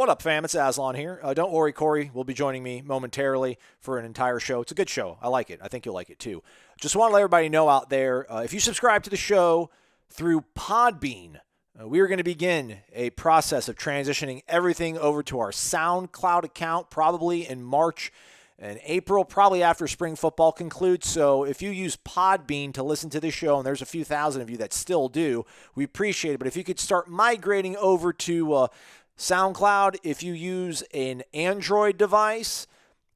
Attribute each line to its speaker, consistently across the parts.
Speaker 1: What up, fam? It's Aslan here. Don't worry, Corey will be joining me momentarily for an entire show. It's a good show. I like it. I think you'll like it too. Just want to let everybody know out there, if you subscribe to the show through Podbean, we are going to begin a process of transitioning everything over to our SoundCloud account probably in March and April, probably after spring football concludes. So if you use Podbean to listen to this show, and there's a few thousand of you that still do, we appreciate it. But if you could start migrating over to SoundCloud, if you use an Android device,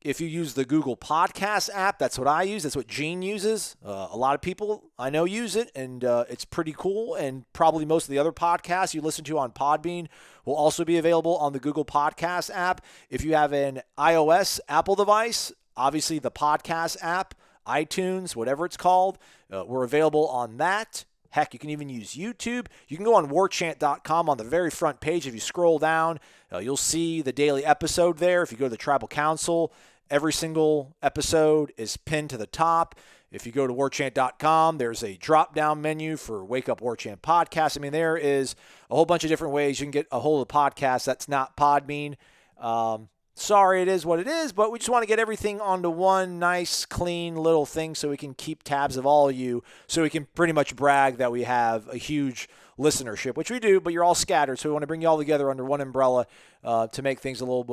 Speaker 1: if you use the Google Podcast app, that's what I use. That's what Gene uses. A lot of people I know use it, and it's pretty cool. And probably most of the other podcasts you listen to on Podbean will also be available on the Google Podcast app. If you have an iOS Apple device, obviously the Podcast app, iTunes, whatever it's called, we're available on that. Heck, you can even use YouTube. You can go on Warchant.com on the very front page. If you scroll down, you'll see the daily episode there. If you go to the Tribal Council, every single episode is pinned to the top. If you go to Warchant.com, there's a drop-down menu for Wake Up Warchant Podcast. I mean, there is a whole bunch of different ways you can get a hold of the podcast. That's not Podbean. Sorry, it is what it is, but we just want to get everything onto one nice, clean little thing so we can keep tabs of all of you, so we can pretty much brag that we have a huge listenership, which we do, but you're all scattered, so we want to bring you all together under one umbrella to make things a little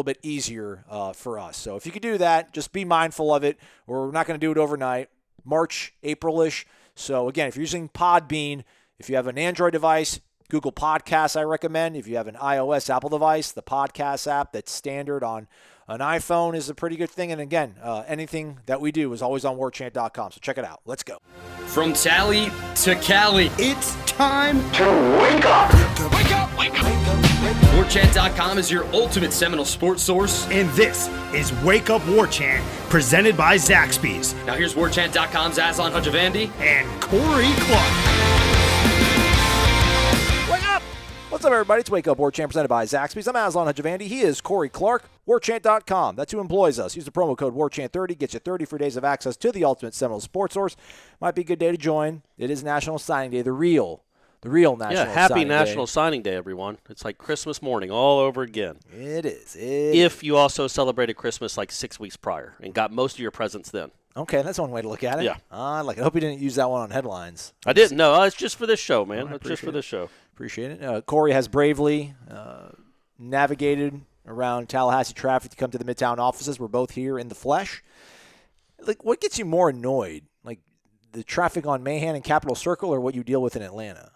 Speaker 1: bit easier for us. So if you could do that, just be mindful of it. We're not going to do it overnight. March, April-ish. So again, if you're using Podbean, if you have an Android device, Google Podcasts, I recommend. If you have an iOS Apple device, the Podcast app that's standard on an iPhone is a pretty good thing. And again, anything that we do is always on warchant.com. So check it out. Let's go.
Speaker 2: From Tally to Cali,
Speaker 3: it's time
Speaker 4: to wake up.
Speaker 2: Wake up, wake up, wake up, wake up. Warchant.com is your ultimate Seminole sports source.
Speaker 3: And this is Wake Up Warchant, presented by Zaxby's.
Speaker 2: Now here's Warchant.com's Aslan Hajavandi
Speaker 3: and Corey Clark.
Speaker 1: What's up, everybody? It's Wake Up Warchant presented by Zaxby's. I'm Aslan Hajavandi. He is Corey Clark. Warchant.com. That's who employs us. Use the promo code Warchant30. Gets you 30 free days of access to the ultimate Seminole sports source. Might be a good day to join. It is National Signing Day, the real National Signing Day.
Speaker 5: Yeah, happy National Signing Day, everyone. It's like Christmas morning all over again.
Speaker 1: It is.
Speaker 5: If you also celebrated Christmas like 6 weeks prior and got most of your presents then.
Speaker 1: Okay, that's one way to look at it.
Speaker 5: Yeah.
Speaker 1: I like it. I hope you didn't use that one on headlines.
Speaker 5: I didn't. No, it's just for this show, man. It's just for this show.
Speaker 1: Appreciate it. Corey has bravely navigated around Tallahassee traffic to come to the Midtown offices. We're both here in the flesh. Like, what gets you more annoyed? Like, the traffic on Mahan and Capitol Circle, or what you deal with in Atlanta?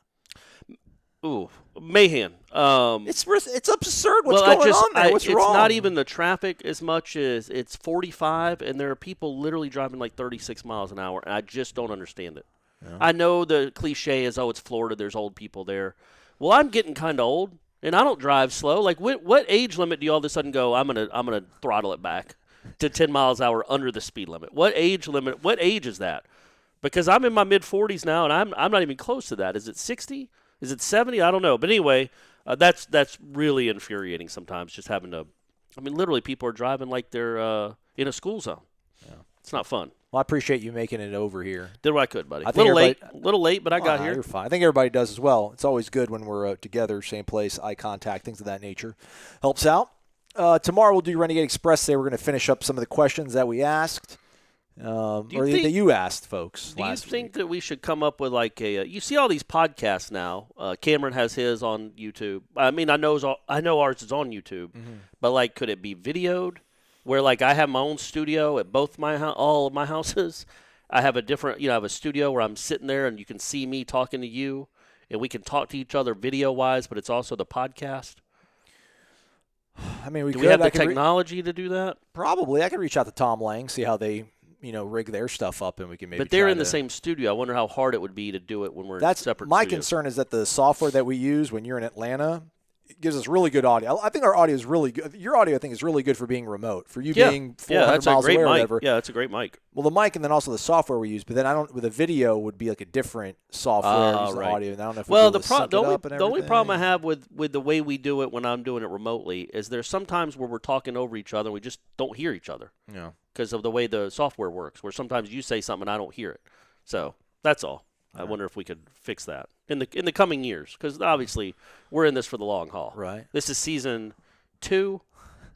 Speaker 5: Ooh, Mahan.
Speaker 1: It's absurd what's going on there. What's wrong?
Speaker 5: It's not even the traffic as much as it's 45, and there are people literally driving like 36 miles an hour, and I just don't understand it. Yeah. I know the cliche is, oh, it's Florida, there's old people there. Well, I'm getting kind of old, and I don't drive slow. Like, what age limit do you all of a sudden go, I'm gonna throttle it back to 10 miles an hour under the speed limit? What age limit? What age is that? Because I'm in my mid-40s now, and I'm not even close to that. Is it 60? Is it 70? I don't know. But anyway, that's really infuriating sometimes, just having to – I mean, literally people are driving like they're in a school zone. Yeah. It's not fun.
Speaker 1: Well, I appreciate you making it over here.
Speaker 5: Did what I could, buddy. A little late, but I got here.
Speaker 1: You're fine. I think everybody does as well. It's always good when we're together, same place, eye contact, things of that nature. Helps out. Tomorrow we'll do Renegade Express Day. We're going to finish up some of the questions that we asked. That you asked, folks.
Speaker 5: Do you think that we should come up with like a? You see all these podcasts now. Cameron has his on YouTube. I mean, I know ours is on YouTube, but like, could it be videoed? Where like I have my own studio at all of my houses. I have a different, I have a studio where I'm sitting there and you can see me talking to you, and we can talk to each other video wise, but it's also the podcast.
Speaker 1: I mean,
Speaker 5: we have the technology to do that?
Speaker 1: Probably. I could reach out to Tom Lang, see how they rig their stuff up, and we can maybe.
Speaker 5: But they're in the same studio. I wonder how hard it would be to do it when we're in separate
Speaker 1: my
Speaker 5: studios.
Speaker 1: Concern is that the software that we use when you're in Atlanta, it gives us really good audio. I think our audio is really good. Your audio, I think, is really good for being remote. For you being 400 miles away or whatever.
Speaker 5: Yeah, that's a great mic.
Speaker 1: Well, the mic and then also the software we use. But then with a video would be like a different software
Speaker 5: right.
Speaker 1: audio. And I don't know if
Speaker 5: the only problem I have with the way we do it when I'm doing it remotely is there's sometimes where we're talking over each other and we just don't hear each other.
Speaker 1: Yeah.
Speaker 5: Because of the way the software works, where sometimes you say something and I don't hear it. So that's all. I wonder if we could fix that in the coming years, because obviously we're in this for the long haul.
Speaker 1: Right.
Speaker 5: This is season 2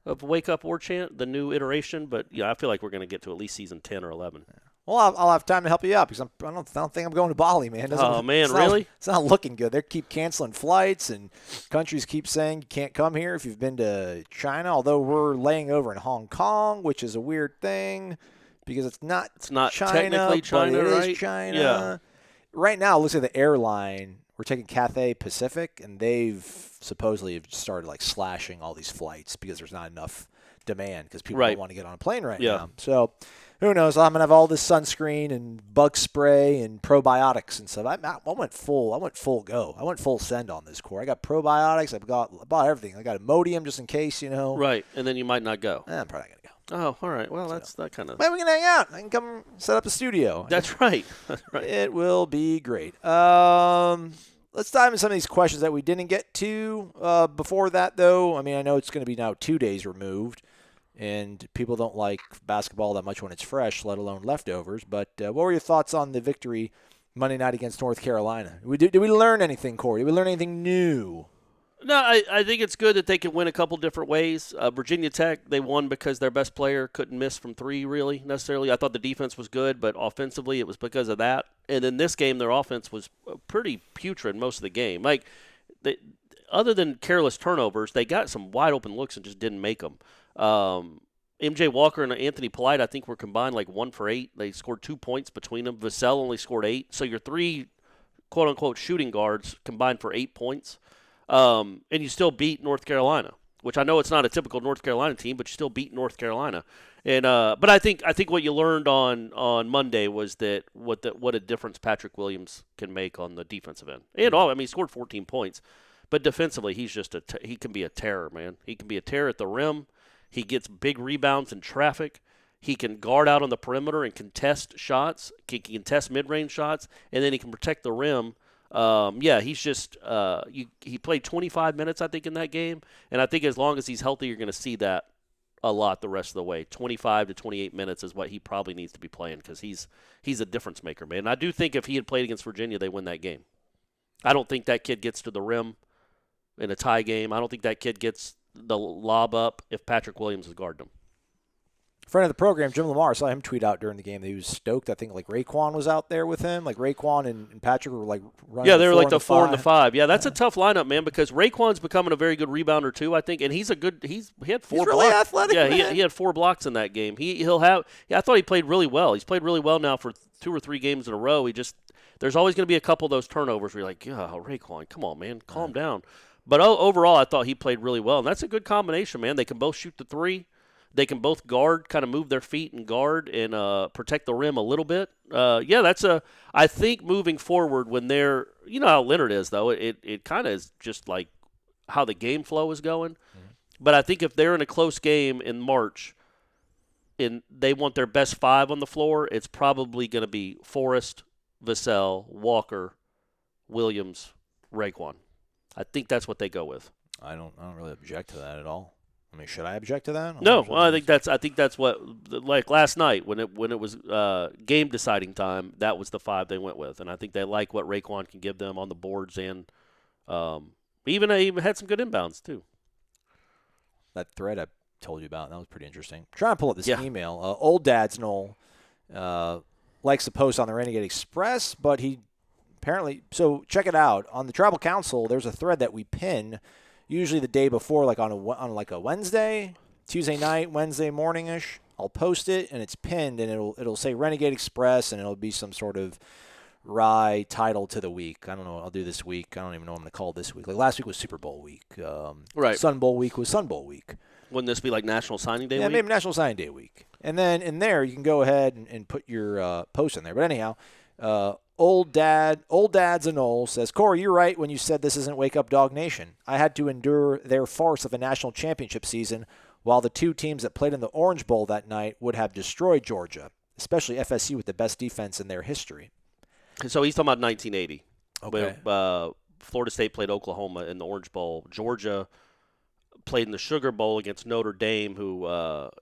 Speaker 5: of Wake Up Warchant, the new iteration. But yeah, I feel like we're going to get to at least season 10 or 11.
Speaker 1: Well, I'll have time to help you out because I don't think I'm going to Bali, man.
Speaker 5: Oh, man, really?
Speaker 1: It's not looking good. They keep canceling flights, and countries keep saying you can't come here if you've been to China, although we're laying over in Hong Kong, which is a weird thing because it's not China,
Speaker 5: technically China,
Speaker 1: but it
Speaker 5: right?
Speaker 1: is China.
Speaker 5: Yeah.
Speaker 1: Right now, it looks like the airline, we're taking Cathay Pacific, and they've supposedly started like slashing all these flights because there's not enough demand because people don't want to get on a plane right now. So who knows? I'm gonna have all this sunscreen and bug spray and probiotics and stuff. I went full go. I went full send on this core. I got probiotics. I bought everything. I got Imodium just in case,
Speaker 5: Right, and then you might not go.
Speaker 1: I'm probably not gonna go.
Speaker 5: Oh, all right. Well, that's that kind of.
Speaker 1: Maybe we can hang out. I can come set up a studio.
Speaker 5: That's right. That's right.
Speaker 1: It will be great. Let's dive into some of these questions that we didn't get to before that, though. I mean, I know it's going to be now 2 days removed, and people don't like basketball that much when it's fresh, let alone leftovers. But what were your thoughts on the victory Monday night against North Carolina? Did we learn anything, Corey? Did we learn anything new?
Speaker 5: No, I think it's good that they can win a couple different ways. Virginia Tech, they won because their best player couldn't miss from 3, really, necessarily. I thought the defense was good, but offensively it was because of that. And in this game, their offense was pretty putrid most of the game. Like, other than careless turnovers, they got some wide-open looks and just didn't make them. MJ Walker and Anthony Polite, I think, were combined like 1 for 8. They scored 2 points between them. Vassell only scored 8. So your 3, quote-unquote, shooting guards combined for 8 points. And you still beat North Carolina, which I know it's not a typical North Carolina team, but you still beat North Carolina. And but I think what you learned on Monday was that what a difference Patrick Williams can make on the defensive end. And he scored 14 points, but defensively he's just he can be a terror, man. He can be a terror at the rim. He gets big rebounds in traffic. He can guard out on the perimeter and contest shots. He can contest mid-range shots, and then he can protect the rim. He's just he played 25 minutes, I think, in that game, and I think as long as he's healthy, you're going to see that a lot the rest of the way. 25 to 28 minutes is what he probably needs to be playing because he's a difference maker, man. And I do think if he had played against Virginia, they win that game. I don't think that kid gets to the rim in a tie game. I don't think that kid gets the lob up if Patrick Williams is guarding him.
Speaker 1: Friend of the program, Jim Lamar, I saw him tweet out during the game that he was stoked. I think like Raekwon was out there with him. Like Raekwon and Patrick were like running.
Speaker 5: Yeah, they were like the 4 and the 5. Yeah, that's a tough lineup, man, because Raekwon's becoming a very good rebounder too, I think, and he had 4 blocks.
Speaker 1: Really athletic.
Speaker 5: Yeah,
Speaker 1: man.
Speaker 5: he had 4 blocks in that game. He'll have. Yeah, I thought he played really well. He's played really well now for 2 or 3 games in a row. There's always going to be a couple of those turnovers where you're like, yeah, Raekwon, come on, man, calm down. But overall, I thought he played really well, and that's a good combination, man. They can both shoot the 3. They can both guard, kind of move their feet and guard and protect the rim a little bit. I think moving forward when they're, you know how Leonard is, though. It kind of is just like how the game flow is going. Mm-hmm. But I think if they're in a close game in March and they want their best 5 on the floor, it's probably going to be Forrest, Vassell, Walker, Williams, Raekwon. I think that's what they go with.
Speaker 1: I don't really object to that at all. I mean, should I object to that?
Speaker 5: No, well, I think that's what, like last night when it was game deciding time, that was the 5 they went with, and I think they like what Raekwon can give them on the boards, and even had some good inbounds too.
Speaker 1: That thread I told you about, that was pretty interesting. I'm trying to pull up this email. Old Dad's Nole likes to post on the Renegade Express, but he apparently check it out on the Tribal Council. There's a thread that we pin. Usually the day before, like on a Wednesday, Tuesday night, Wednesday morning-ish, I'll post it, and it's pinned, and it'll say Renegade Express, and it'll be some sort of wry title to the week. I don't know what I'll do this week. I don't even know what I'm going to call it this week. Like last week was Super Bowl week.
Speaker 5: Right.
Speaker 1: Sun Bowl week was Sun Bowl week.
Speaker 5: Wouldn't this be like National Signing Day week?
Speaker 1: Yeah, maybe National Signing Day week. And then in there, you can go ahead and put your post in there. But anyhow, Old Dad's a Noles says, Corey, you're right when you said this isn't Wake Up Dog Nation. I had to endure their farce of a national championship season while the 2 teams that played in the Orange Bowl that night would have destroyed Georgia, especially FSU with the best defense in their history.
Speaker 5: So he's talking about 1980.
Speaker 1: Okay.
Speaker 5: When, Florida State played Oklahoma in the Orange Bowl. Georgia played in the Sugar Bowl against Notre Dame, who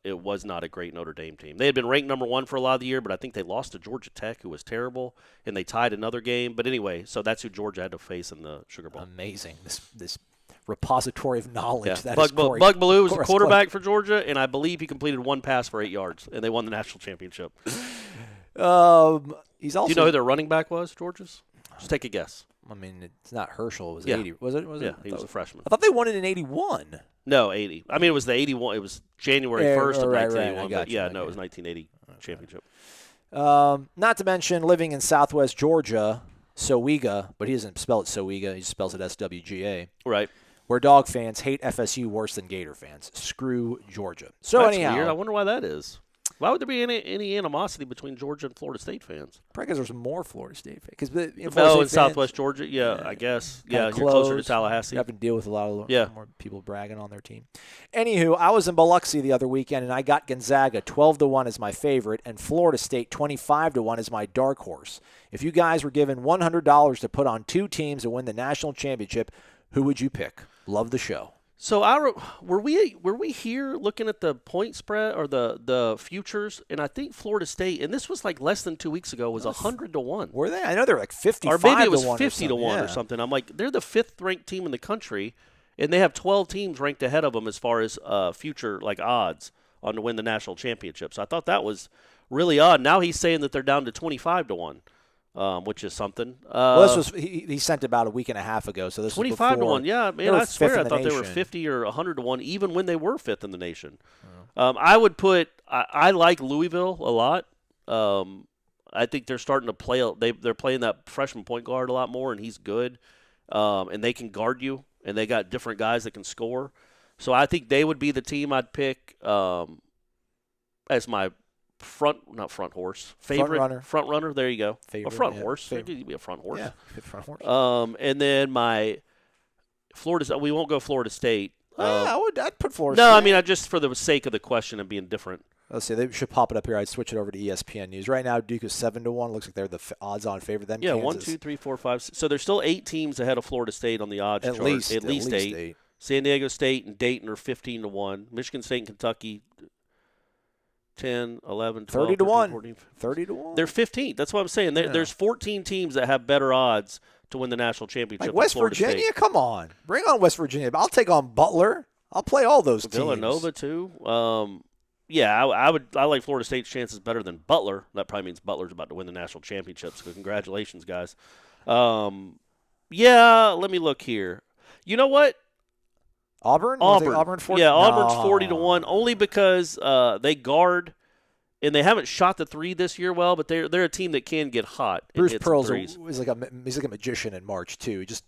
Speaker 5: it was not a great Notre Dame team. They had been ranked number 1 for a lot of the year, but I think they lost to Georgia Tech, who was terrible, and they tied another game. But anyway, so that's who Georgia had to face in the Sugar Bowl.
Speaker 1: Amazing. This repository of knowledge.
Speaker 5: Yeah.
Speaker 1: That is Corey.
Speaker 5: Bug Ballou was the
Speaker 1: Corey's
Speaker 5: quarterback for Georgia, and I believe he completed 1 pass for 8 yards, and they won the national championship.
Speaker 1: He's also.
Speaker 5: Do you know who their running back was, Georgia's? Just take a guess.
Speaker 1: I mean, it's not Herschel. It was
Speaker 5: Yeah.
Speaker 1: 80. Was it?
Speaker 5: Yeah, he was a freshman.
Speaker 1: I thought they won it in 81.
Speaker 5: No, 80. I mean, it was the 81. It was January 1st of 1981.
Speaker 1: Right.
Speaker 5: But yeah, no, it was 1980 championship.
Speaker 1: Not to mention living in Southwest Georgia, Sowega, but he doesn't spell it Sowega. He spells it SWGA.
Speaker 5: Right.
Speaker 1: Where dog fans hate FSU worse than Gator fans. Screw Georgia. So
Speaker 5: That's
Speaker 1: anyhow,
Speaker 5: weird. I wonder why that is. Why would there be any animosity between Georgia and Florida State fans?
Speaker 1: probably because there's more Florida State fans.
Speaker 5: In Southwest Georgia? Yeah, I guess. Yeah, you're closer to Tallahassee.
Speaker 1: You have to deal with a lot of more people bragging on their team. Anywho, I was in Biloxi the other weekend, and I got Gonzaga 12-1 as my favorite, and Florida State 25-1 as my dark horse. If you guys were given $100 to put on 2 teams to win the national championship, who would you pick? Love the show.
Speaker 5: So were we here looking at the point spread or the futures, and I think Florida State, and this was like less than 2 weeks ago, was 100-1.
Speaker 1: Were they? I know they're like 55
Speaker 5: or maybe it was
Speaker 1: to 1
Speaker 5: 50-1 or something. I'm like, they're the 5th ranked team in the country, and they have 12 teams ranked ahead of them as far as future like odds on to win the national championship. So I thought that was really odd. Now he's saying that they're down to 25-1. Which is something.
Speaker 1: Well, this was he sent about a week and a half ago, so this
Speaker 5: 25-1. Yeah, man, I swear I thought they were 50 or 100-1, even when they were 5th in the nation. I would put. I like Louisville a lot. I think they're starting to play. They're playing that freshman point guard a lot more, and he's good. And they can guard you, and they got different guys that can score. So I think they would be the team I'd pick as my front runner. There you go.
Speaker 1: Favorite,
Speaker 5: a front
Speaker 1: yeah.
Speaker 5: horse.
Speaker 1: Favorite.
Speaker 5: It could be a front horse.
Speaker 1: Yeah, front horse.
Speaker 5: And then my Florida. We won't go Florida State.
Speaker 1: I'd put Florida
Speaker 5: No,
Speaker 1: State.
Speaker 5: I mean, just for the sake of the question and being different.
Speaker 1: Let's see. They should pop it up here. I'd switch it over to ESPN News. Right now, Duke is 7-1. Looks like they're the odds-on favorite. Then
Speaker 5: Yeah,
Speaker 1: Kansas.
Speaker 5: 1, 2, 3, 4, 5. So there's still 8 teams ahead of Florida State on the odds chart.
Speaker 1: At least
Speaker 5: 8. San Diego State and Dayton are 15-1. Michigan State and Kentucky 10, 11, 12,
Speaker 1: 30-1.
Speaker 5: 14.
Speaker 1: 30-1.
Speaker 5: They're 15. That's what I'm saying. There's 14 teams that have better odds to win the national championship.
Speaker 1: Like West
Speaker 5: than Florida
Speaker 1: Virginia?
Speaker 5: State.
Speaker 1: Come on. Bring on West Virginia. I'll take on Butler. I'll play all those teams.
Speaker 5: Villanova too. I like Florida State's chances better than Butler. That probably means Butler's about to win the national championship. So congratulations, guys. Let me look here. You know what?
Speaker 1: Auburn?
Speaker 5: Auburn
Speaker 1: 40?
Speaker 5: Yeah, Auburn's 40-1 only because they guard and they haven't shot the 3 this year well, but they're a team that can get hot.
Speaker 1: Bruce Pearl's he's like a magician in March too. He's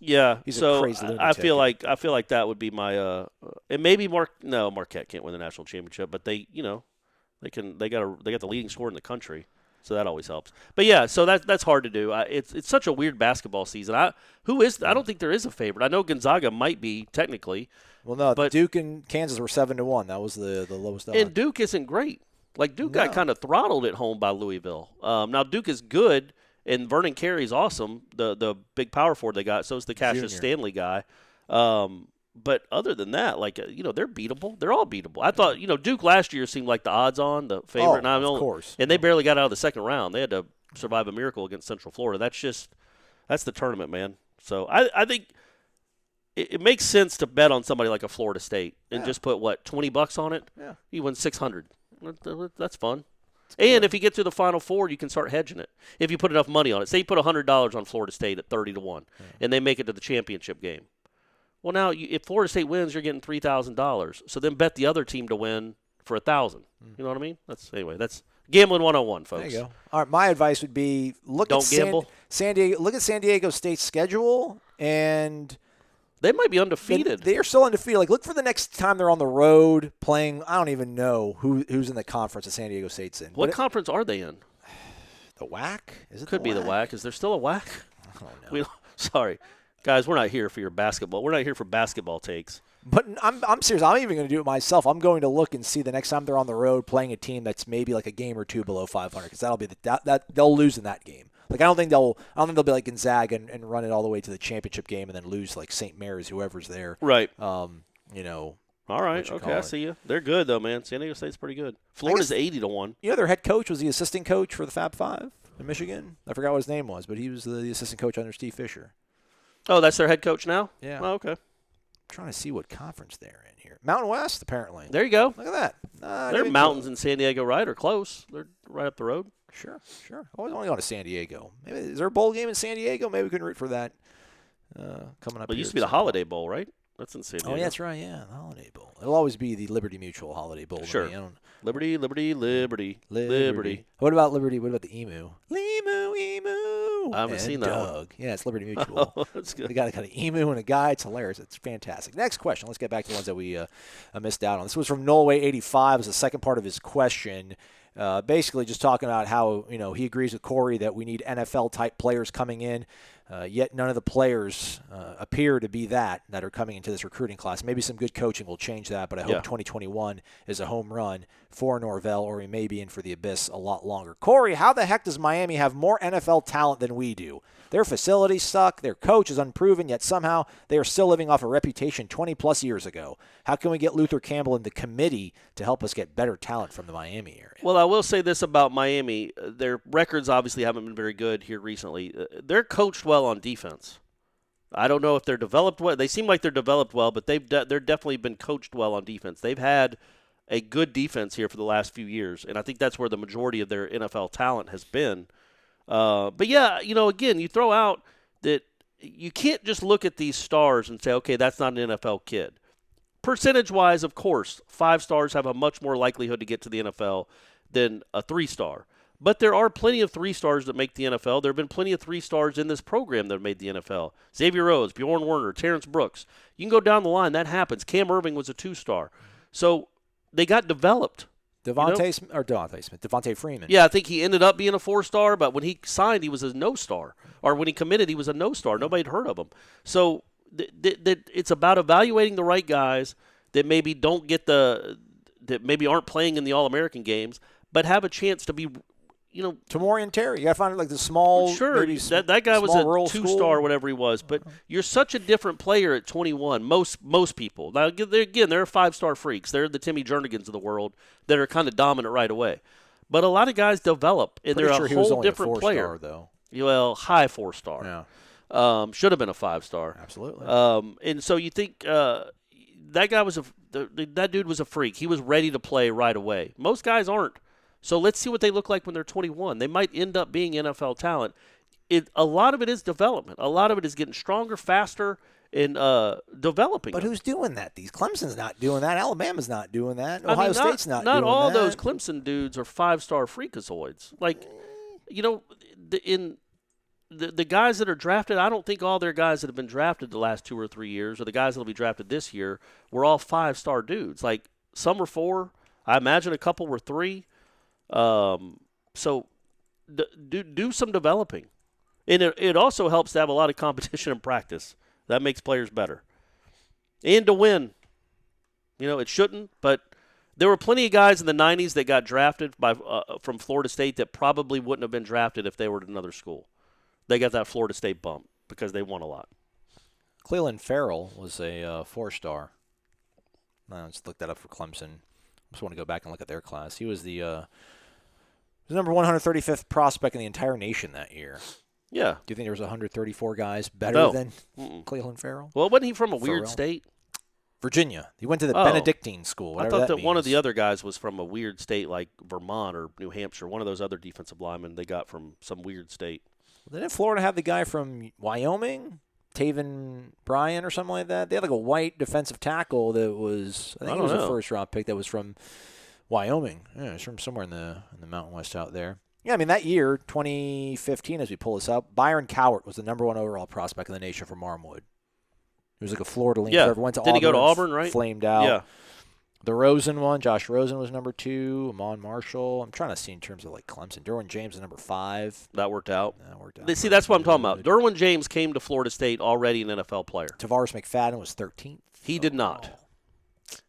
Speaker 5: so
Speaker 1: a crazy lunatic.
Speaker 5: I feel like that would be my and maybe Marquette can't win the national championship, but they got the leading scorer in the country. So that always helps. But yeah, so that's hard to do. It's such a weird basketball season. I don't think there is a favorite. I know Gonzaga might be technically.
Speaker 1: Well, no,
Speaker 5: but
Speaker 1: Duke and Kansas were 7-1. That was the lowest odds.
Speaker 5: And Duke isn't great. Like Duke got kind of throttled at home by Louisville. Now Duke is good, and Vernon Carey's awesome. The big power forward they got. So is the Cassius Stanley guy. But other than that, they're beatable. They're all beatable. I thought, Duke last year seemed like the odds-on, the favorite.
Speaker 1: Of course.
Speaker 5: And they barely got out of the second round. They had to survive a miracle against Central Florida. That's the tournament, man. So I think it makes sense to bet on somebody like a Florida State and just put, $20 on it?
Speaker 1: Yeah.
Speaker 5: You win $600. That's fun. And if you get to the Final Four, you can start hedging it. If you put enough money on it. Say you put $100 on Florida State at 30-1, and they make it to the championship game. Well, now, if Florida State wins, you're getting $3,000. So then bet the other team to win for $1,000. You know what I mean? That's gambling 101, folks.
Speaker 1: There you go. All right, my advice would be look at San Diego State's schedule, and
Speaker 5: they might be undefeated.
Speaker 1: They are still undefeated. Look for the next time they're on the road playing. I don't even know who's in the conference that San Diego State's in.
Speaker 5: What conference are they in?
Speaker 1: The WAC? Is it?
Speaker 5: Could be the WAC. Is there still a WAC?
Speaker 1: I don't know.
Speaker 5: Sorry. Guys, we're not here for your basketball. We're not here for basketball takes.
Speaker 1: But I'm serious. I'm even going to do it myself. I'm going to look and see the next time they're on the road playing a team that's maybe like a game or two below 500, because that'll be that they'll lose in that game. Like I don't think they'll be like Gonzaga and run it all the way to the championship game and then lose like St. Mary's, whoever's there.
Speaker 5: Right.
Speaker 1: All
Speaker 5: right. Okay, I see you. They're good though, man. San Diego State's pretty good. Florida's 80-1.
Speaker 1: Their head coach was the assistant coach for the Fab Five in Michigan. I forgot what his name was, but he was the assistant coach under Steve Fisher.
Speaker 5: Oh, that's their head coach now?
Speaker 1: Yeah.
Speaker 5: Oh, okay.
Speaker 1: trying to see what conference they're in here. Mountain West, apparently.
Speaker 5: There you go.
Speaker 1: Look at that.
Speaker 5: There are mountains in San Diego, right? Or close. They're right up the road.
Speaker 1: Sure. I always want to go to San Diego. Maybe is there a bowl game in San Diego? Maybe we can root for that coming up.
Speaker 5: Well, it used to be the Holiday Bowl, right? That's in San Diego.
Speaker 1: Oh, yeah, that's right. Yeah, the Holiday Bowl. It'll always be the Liberty Mutual Holiday Bowl.
Speaker 5: Sure. Liberty.
Speaker 1: What about Liberty? What about the Emu? Emu.
Speaker 5: I haven't seen that
Speaker 1: Doug.
Speaker 5: one.
Speaker 1: Yeah, it's Liberty Mutual.
Speaker 5: Oh, that's good.
Speaker 1: They got a kind of emu and a guy. It's hilarious. It's fantastic. Next question. Let's get back to the ones that we missed out on. This was from Noleway85. It was the second part of his question. Basically just talking about how, he agrees with Corey that we need NFL-type players coming in, yet none of the players appear to be that are coming into this recruiting class. Maybe some good coaching will change that, but I hope 2021 is a home run for Norvell, or we may be in for the abyss a lot longer. Corey, how the heck does Miami have more NFL talent than we do? Their facilities suck, their coach is unproven, yet somehow they are still living off a reputation 20-plus years ago. How can we get Luther Campbell in the committee to help us get better talent from the Miami area?
Speaker 5: Well, I will say this about Miami. Their records obviously haven't been very good here recently. They're coached well on defense. I don't know if they're developed well. They seem like they're developed well, but they're definitely been coached well on defense. They've had a good defense here for the last few years, and I think that's where the majority of their NFL talent has been. But yeah, again, you throw out that you can't just look at these stars and say, okay, that's not an NFL kid. Percentage-wise, of course, 5 stars have a much more likelihood to get to the NFL than a 3-star. But there are plenty of 3-stars that make the NFL. There have been plenty of 3-stars in this program that have made the NFL. Xavier Rhodes, Bjorn Werner, Terrence Brooks. You can go down the line. That happens. Cam Irving was a 2-star. So they got developed.
Speaker 1: Devontae Freeman.
Speaker 5: Yeah, I think he ended up being a 4-star, but when he signed, he was a no-star. Or when he committed, he was a no-star. Nobody had heard of him. So it's about evaluating the right guys that maybe that maybe aren't playing in the All-American games, but have a chance to be,
Speaker 1: Tamorian Terry. You got to find like the small.
Speaker 5: Sure, that guy was a 2-star, whatever he was. But you're such a different player at 21. Most people. Now, they're 5-star freaks. They're the Timmy Jernigans of the world that are kind of dominant right away. But a lot of guys develop, and they're a whole different player.
Speaker 1: Though.
Speaker 5: Well, high 4-star.
Speaker 1: Yeah.
Speaker 5: Should have been a 5-star.
Speaker 1: Absolutely.
Speaker 5: And so you think that guy was that dude was a freak. He was ready to play right away. Most guys aren't. So let's see what they look like when they're 21. They might end up being NFL talent. A lot of it is development. A lot of it is getting stronger, faster, and developing.
Speaker 1: But who's doing that? Clemson's not doing that. Alabama's not doing that. Ohio State's not doing that.
Speaker 5: Not all those Clemson dudes are 5-star freakazoids. Like, the guys that are drafted, I don't think all their guys that have been drafted the last 2 or 3 years, or the guys that will be drafted this year, were all 5-star dudes. Like, some were 4. I imagine a couple were 3. So do some developing. And it also helps to have a lot of competition in practice. That makes players better. And to win. It shouldn't, but there were plenty of guys in the 90s that got drafted from Florida State that probably wouldn't have been drafted if they were at another school. They got that Florida State bump because they won a lot.
Speaker 1: Cleveland Farrell was a 4-star. Let's look that up for Clemson. I just want to go back and look at their class. He was the number 135th prospect in the entire nation that year.
Speaker 5: Yeah.
Speaker 1: Do you think there was 134 guys better than Cleveland Farrell?
Speaker 5: Well, wasn't he from a weird state?
Speaker 1: Virginia. He went to the Benedictine school.
Speaker 5: I thought that one of the other guys was from a weird state like Vermont or New Hampshire. One of those other defensive linemen they got from some weird state.
Speaker 1: Didn't Florida have the guy from Wyoming? Taven Bryan or something like that? They had like a white defensive tackle that was, I think it was a first-round pick that was from Wyoming. Yeah, it's from somewhere in the Mountain West out there. Yeah, I mean, that year, 2015, as we pull this up, Byron Cowart was the number 1 overall prospect in the nation from Armwood. He was like a Florida-lean.
Speaker 5: Yeah.
Speaker 1: Went to
Speaker 5: Didn't
Speaker 1: Auburn,
Speaker 5: he go to Auburn, right?
Speaker 1: Flamed out.
Speaker 5: Yeah.
Speaker 1: The Rosen one, Josh Rosen was number 2. Amon Marshall. I'm trying to see in terms of like Clemson. Derwin James is number 5.
Speaker 5: That worked out.
Speaker 1: See,
Speaker 5: that's what I'm talking about. Derwin James came to Florida State already an NFL player.
Speaker 1: Tavares McFadden was 13th.
Speaker 5: He did not.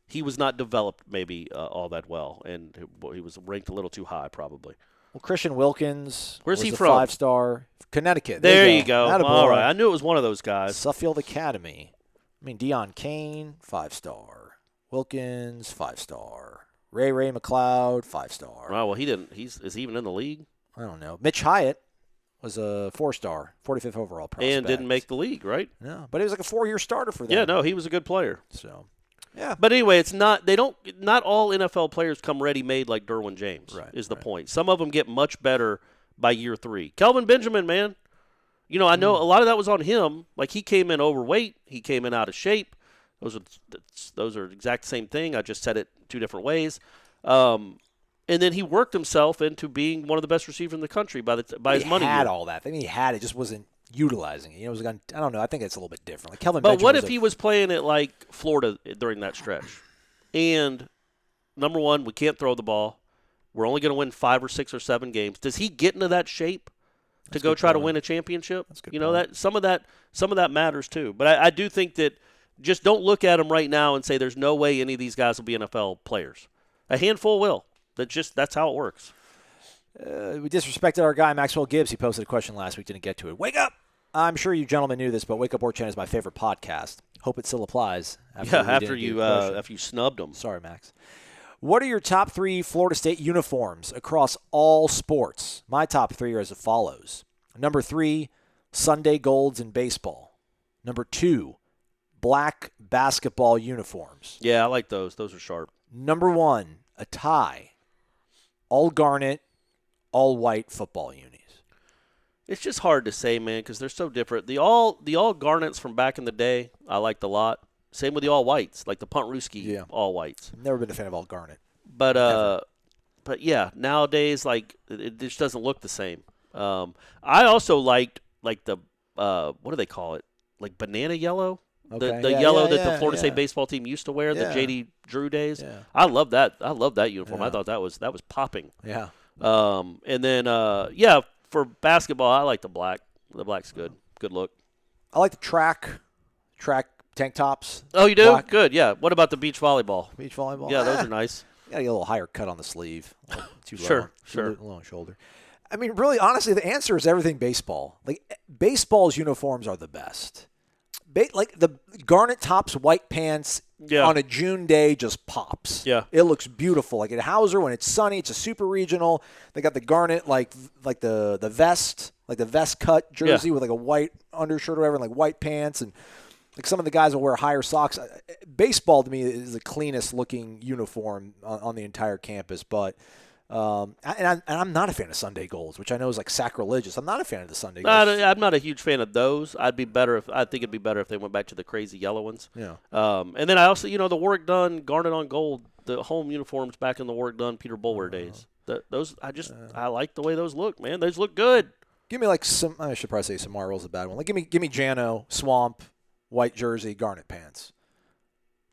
Speaker 5: He was not developed maybe all that well, and he was ranked a little too high probably.
Speaker 1: Well, Christian Wilkins.
Speaker 5: Where's
Speaker 1: was
Speaker 5: he
Speaker 1: a
Speaker 5: from?
Speaker 1: 5-star. Connecticut.
Speaker 5: There you go. All right. I knew it was one of those guys.
Speaker 1: Suffield Academy. I mean, Deion Kane, 5-star. Wilkins, 5-star. Ray McLeod, 5-star.
Speaker 5: Oh, well, he didn't. Is he even in the league?
Speaker 1: I don't know. Mitch Hyatt Was a 4-star, 45th overall prospect.
Speaker 5: And didn't make the league, right?
Speaker 1: No, but he was like a 4-year starter for them.
Speaker 5: Yeah, no, he was a good player.
Speaker 1: So, yeah.
Speaker 5: But anyway, it's not not all NFL players come ready-made like Derwin James, is the point. Some of them get much better by year 3. Kelvin Benjamin, man. I know a lot of that was on him. Like, he came in overweight. He came in out of shape. Those are exact same thing. I just said it 2 different ways. And then he worked himself into being one of the best receivers in the country by his money.
Speaker 1: He had all that. I mean, he had it, just wasn't utilizing it. It was I don't know. I think it's a little bit different. Like Kelvin.
Speaker 5: But
Speaker 1: Benjamin
Speaker 5: what if he was playing at like Florida during that stretch? And number one, we can't throw the ball. We're only going to win 5 or 6 or 7 games. Does he get into that shape to go try to win a championship?
Speaker 1: That's good.
Speaker 5: That some of that matters too. But I do think that just don't look at him right now and say there's no way any of these guys will be NFL players. A handful will. That's how it works.
Speaker 1: We disrespected our guy, Maxwell Gibbs. He posted a question last week, didn't get to it. Wake up! I'm sure you gentlemen knew this, but Wake Up Warchant is my favorite podcast. Hope it still applies.
Speaker 5: After you snubbed him.
Speaker 1: Sorry, Max. What are your top 3 Florida State uniforms across all sports? My top 3 are as follows. Number 3, Sunday Golds in baseball. Number 2, black basketball uniforms.
Speaker 5: Yeah, I like those. Those are sharp.
Speaker 1: Number 1, a tie. All garnet, all white football unis.
Speaker 5: It's just hard to say, man, because they're so different. The all garnets from back in the day, I liked a lot. Same with the all whites, like the Punt-Ruski all whites.
Speaker 1: Never been a fan of all garnet.
Speaker 5: But yeah, nowadays like it just doesn't look the same. I also liked like the what do they call it? Like banana yellow.
Speaker 1: Okay.
Speaker 5: The yellow that the Florida State baseball team used to wear, the J.D. Drew days. Yeah. I love that. I love that uniform. I thought that was popping.
Speaker 1: Yeah.
Speaker 5: And then for basketball, I like the black. The black's good. Good look.
Speaker 1: I like the track tank tops.
Speaker 5: Oh, you do?
Speaker 1: Black.
Speaker 5: Good. Yeah. What about the beach volleyball?
Speaker 1: Beach volleyball.
Speaker 5: Yeah, those are nice.
Speaker 1: You gotta get a little higher cut on the sleeve. Too low.
Speaker 5: Sure.
Speaker 1: Too low on shoulder. I mean, really, honestly, the answer is everything baseball. Like baseball's uniforms are the best. Like the garnet tops, white pants on a June day just pops.
Speaker 5: Yeah.
Speaker 1: It looks beautiful. Like at Hauser, when it's sunny, it's a super regional. They got the garnet, like the vest, like the vest cut jersey with like a white undershirt or whatever, and like white pants. And like some of the guys will wear higher socks. Baseball to me is the cleanest looking uniform on the entire campus. But I'm not a fan of Sunday Golds, which I know is like sacrilegious. I'm not a fan of the Sunday Golds.
Speaker 5: I'm not a huge fan of those. I think it'd be better if they went back to the crazy yellow ones.
Speaker 1: Yeah.
Speaker 5: And then I also, the Warwick Dunn garnet on gold, the home uniforms back in the Warwick Dunn Peter Bulwer days. I like the way those look, man. Those look good.
Speaker 1: Give me like I should probably say Samarrow's a bad one. Like give me Jano, Swamp, white jersey, garnet pants.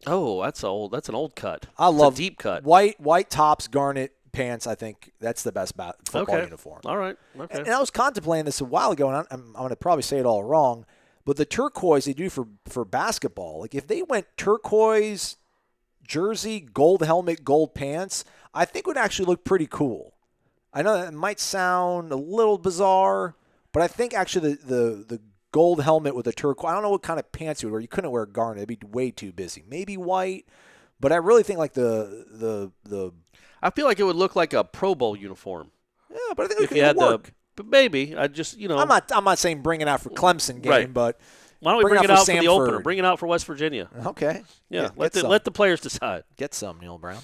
Speaker 5: Oh, that's an old cut.
Speaker 1: I love
Speaker 5: a deep cut.
Speaker 1: White tops, garnet pants. I think that's the best football uniform.
Speaker 5: All right. Okay.
Speaker 1: And I was contemplating this a while ago, and I'm going to probably say it all wrong, but the turquoise they do for basketball, like if they went turquoise jersey, gold helmet, gold pants, I think would actually look pretty cool. I know that might sound a little bizarre, but I think actually the gold helmet with the turquoise, I don't know what kind of pants you would wear. You couldn't wear garnet. It'd be way too busy. Maybe white, but I really think like the
Speaker 5: I feel like it would look like a Pro Bowl uniform.
Speaker 1: Yeah, but I think
Speaker 5: if you had
Speaker 1: work.
Speaker 5: but maybe I just
Speaker 1: I'm not saying bring it out for Clemson game,
Speaker 5: right.
Speaker 1: But
Speaker 5: why don't we bring it out for
Speaker 1: Samford.
Speaker 5: the opener? Bring it out for West Virginia.
Speaker 1: Okay.
Speaker 5: Yeah, let the players decide.
Speaker 1: Get some, Neil Brown.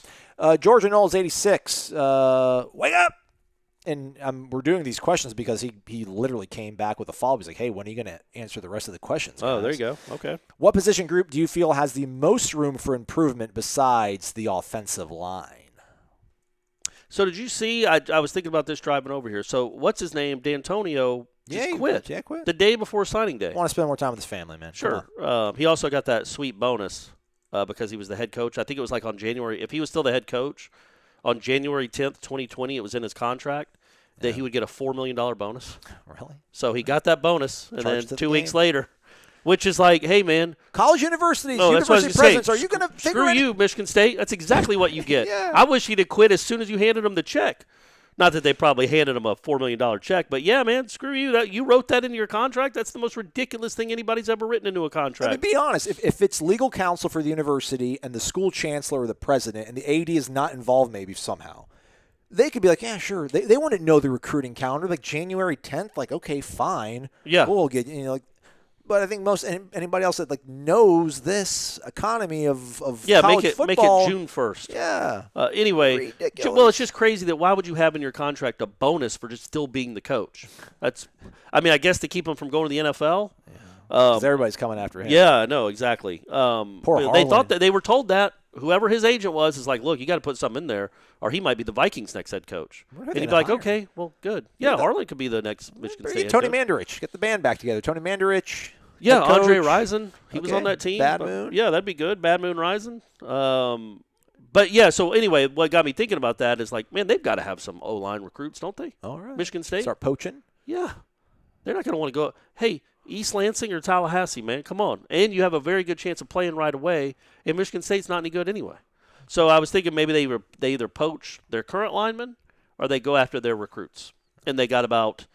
Speaker 1: Georgia Noles 86. Wake up! And we're doing these questions because he literally came back with a follow-up. He's like, hey, when are you going to answer the rest of the questions, guys?
Speaker 5: Oh, there you go. Okay.
Speaker 1: What position group do you feel has the most room for improvement besides the offensive line?
Speaker 5: So did you see, I was thinking about this driving over here. So what's his name? Dantonio just quit.
Speaker 1: Yeah, quit.
Speaker 5: The day before signing day.
Speaker 1: I want to spend more time with his family, man.
Speaker 5: Sure. He also got that sweet bonus because he was the head coach. I think it was like on January. If he was still the head coach, on January 10th, 2020, it was in his contract that he would get a $4 million bonus.
Speaker 1: Really?
Speaker 5: So he got that bonus, and then 2 weeks
Speaker 1: game.
Speaker 5: later, which is like, hey, man.
Speaker 1: College universities,
Speaker 5: university
Speaker 1: presidents, are you going to figure
Speaker 5: Screw you, Michigan State. That's exactly what you get.
Speaker 1: Yeah.
Speaker 5: I wish he'd have quit as soon as you handed him the check. Not that they probably handed him a $4 million check, but yeah, man, screw you. You wrote that into your contract? That's the most ridiculous thing anybody's ever written into a contract.
Speaker 1: I mean, be honest. If it's legal counsel for the university and the school chancellor or the president and the AD is not involved maybe somehow, they could be like, yeah, sure. They want to know the recruiting calendar, like January 10th. Like, okay, fine.
Speaker 5: Yeah.
Speaker 1: We'll get like. But I think anybody else that like knows this economy of college football.
Speaker 5: Make it June 1st.
Speaker 1: Yeah.
Speaker 5: Anyway,
Speaker 1: Ridiculous.
Speaker 5: well, it's just crazy that why would you have in your contract a bonus for just still being the coach? I guess to keep him from going to the NFL.
Speaker 1: Because everybody's coming after him.
Speaker 5: Yeah, no, exactly.
Speaker 1: Poor
Speaker 5: They
Speaker 1: Harlan.
Speaker 5: thought that they were told that whoever his agent was is like, look, you got to put something in there, or he might be the Vikings' next head coach. And he'd be like, okay, well, good. Yeah, Harlan could be the next Michigan State head
Speaker 1: Tony
Speaker 5: coach.
Speaker 1: Mandarich. Get the band back together. Tony Mandarich.
Speaker 5: Yeah,
Speaker 1: head coach.
Speaker 5: Andre Rison. He was
Speaker 1: Okay.
Speaker 5: on that team.
Speaker 1: Bad Moon.
Speaker 5: Yeah, that'd be good. Bad Moon Rison. But yeah, so anyway, what got me thinking about that is like, man, they've got to have some O-line recruits, don't they?
Speaker 1: All right.
Speaker 5: Michigan State.
Speaker 1: Start poaching.
Speaker 5: Yeah. They're not going to want to go, hey, East Lansing or Tallahassee, man, come on. And you have a very good chance of playing right away, and Michigan State's not any good anyway. So I was thinking maybe they either poach their current linemen or they go after their recruits. And they got about,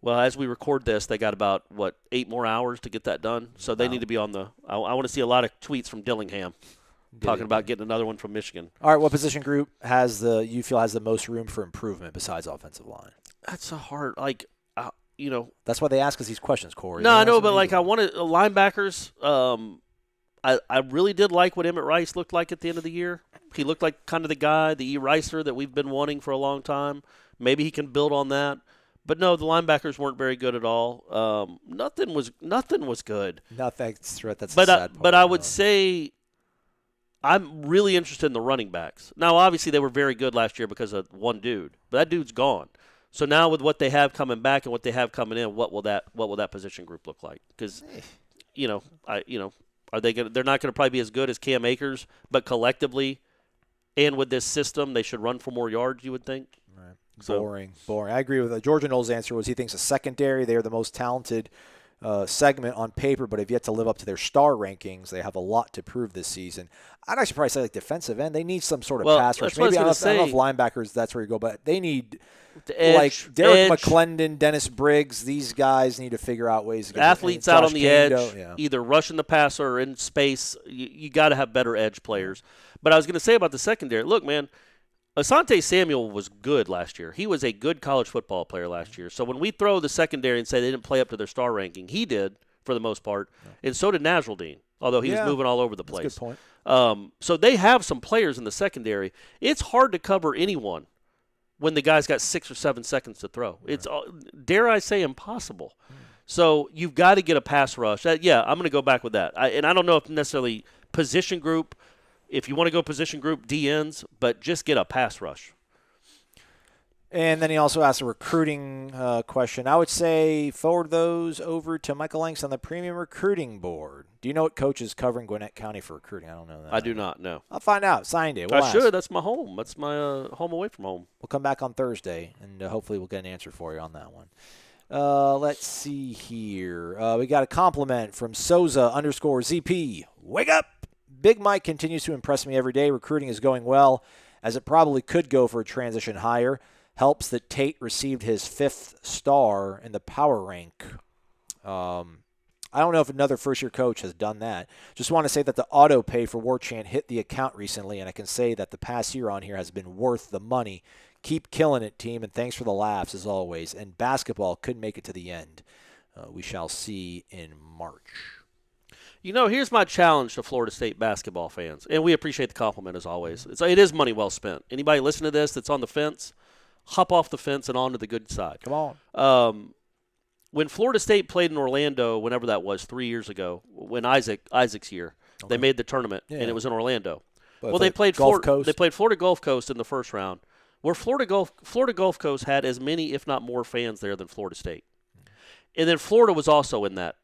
Speaker 5: well, as we record this, they got about, 8 more hours to get that done. So they need to be on the – I want to see a lot of tweets from Dillingham talking about getting another one from Michigan.
Speaker 1: All right, what position group you feel has the most room for improvement besides offensive line?
Speaker 5: That's a hard –
Speaker 1: That's why they ask us these questions, Corey.
Speaker 5: No, I know, but I wanted linebackers. I really did like what Emmett Rice looked like at the end of the year. He looked like kind of the guy, the E-Ricer that we've been wanting for a long time. Maybe he can build on that. But no, the linebackers weren't very good at all. Nothing was good.
Speaker 1: No, that's the sad part.
Speaker 5: But I would say I'm really interested in the running backs. Now, obviously, they were very good last year because of one dude, but that dude's gone. So now with what they have coming back and what they have coming in, what will that position group look like? Because, are they going? They're not going to probably be as good as Cam Akers, but collectively, and with this system, they should run for more yards. You would think.
Speaker 1: Right. Boring. I agree with Georgia Noles' answer. Was he thinks a secondary they are the most talented segment on paper, but have yet to live up to their star rankings. They have a lot to prove this season. I'd actually probably say like defensive end. They need some sort of pass rush. Maybe I don't know if linebackers. That's where you go, but they need. Like Derek McClendon, Dennis Briggs, these guys need to figure out ways to get
Speaker 5: athletes out on the edge, either rushing the passer or in space. You got to have better edge players. But I was going to say about the secondary, look, man, Asante Samuel was good last year. He was a good college football player last year. So when we throw the secondary and say they didn't play up to their star ranking, he did for the most part, and so did Nasruddin, although he was moving all over the place.
Speaker 1: That's a good point.
Speaker 5: So they have some players in the secondary. It's hard to cover anyone when the guy's got 6 or 7 seconds to throw. It's, dare I say, impossible. So you've got to get a pass rush. I'm going to go back with that. And I don't know if necessarily position group, if you want to go position group, DNs, but just get a pass rush.
Speaker 1: And then he also asked a recruiting question. I would say forward those over to Michael Lanks on the premium recruiting board. Do you know what coach is covering Gwinnett County for recruiting? I don't know that.
Speaker 5: I do not know.
Speaker 1: I'll find out. Sign day.
Speaker 5: I should. That's my home. That's my home away from home.
Speaker 1: We'll come back on Thursday, and hopefully we'll get an answer for you on that one. Let's see here. We got a compliment from Souza_ZP. Wake up! Big Mike continues to impress me every day. Recruiting is going well, as it probably could go for a transition hire. Helps that Tate received his 5th star in the power rank. I don't know if another first-year coach has done that. Just want to say that the auto pay for Warchant hit the account recently, and I can say that the past year on here has been worth the money. Keep killing it, team, and thanks for the laughs as always. And basketball could make it to the end. We shall see in March.
Speaker 5: Here's my challenge to Florida State basketball fans, and we appreciate the compliment as always. It is money well spent. Anybody listening to this that's on the fence, hop off the fence and onto the good side.
Speaker 1: Come on.
Speaker 5: When Florida State played in Orlando, whenever that was, 3 years ago, when Isaac's year, they made the tournament, and it was in Orlando. They played They played Florida Gulf Coast in the first round, where Florida Gulf Coast had as many, if not more, fans there than Florida State. And then Florida was also in that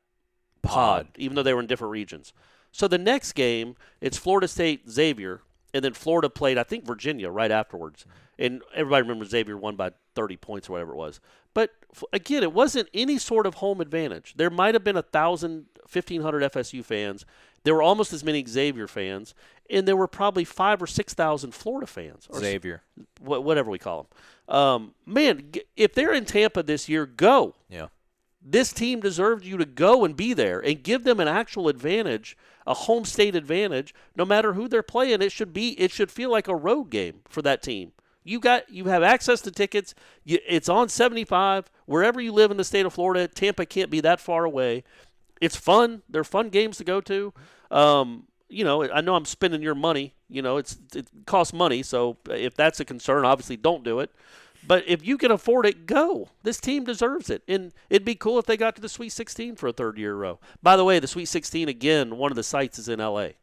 Speaker 5: pod, even though they were in different regions. So the next game, it's Florida State Xavier, and then Florida played, I think, Virginia right afterwards. And everybody remembers Xavier won by 30 points or whatever it was. But, again, it wasn't any sort of home advantage. There might have been 1,000, 1,500 FSU fans. There were almost as many Xavier fans. And there were probably 5,000 or 6,000 Florida fans. Or
Speaker 1: Xavier.
Speaker 5: Whatever we call them. Man, if they're in Tampa this year, go.
Speaker 1: Yeah.
Speaker 5: This team deserved you to go and be there and give them an actual advantage, a home state advantage, no matter who they're playing. It should feel like a road game for that team. You have access to tickets. It's on 75 wherever you live in the state of Florida. Tampa can't be that far away. It's fun. They're fun games to go to. I know I'm spending your money. It costs money. So if that's a concern, obviously don't do it. But if you can afford it, go. This team deserves it. And it'd be cool if they got to the Sweet 16 for a third year in a row. By the way, the Sweet 16, again, one of the sites is in L.A.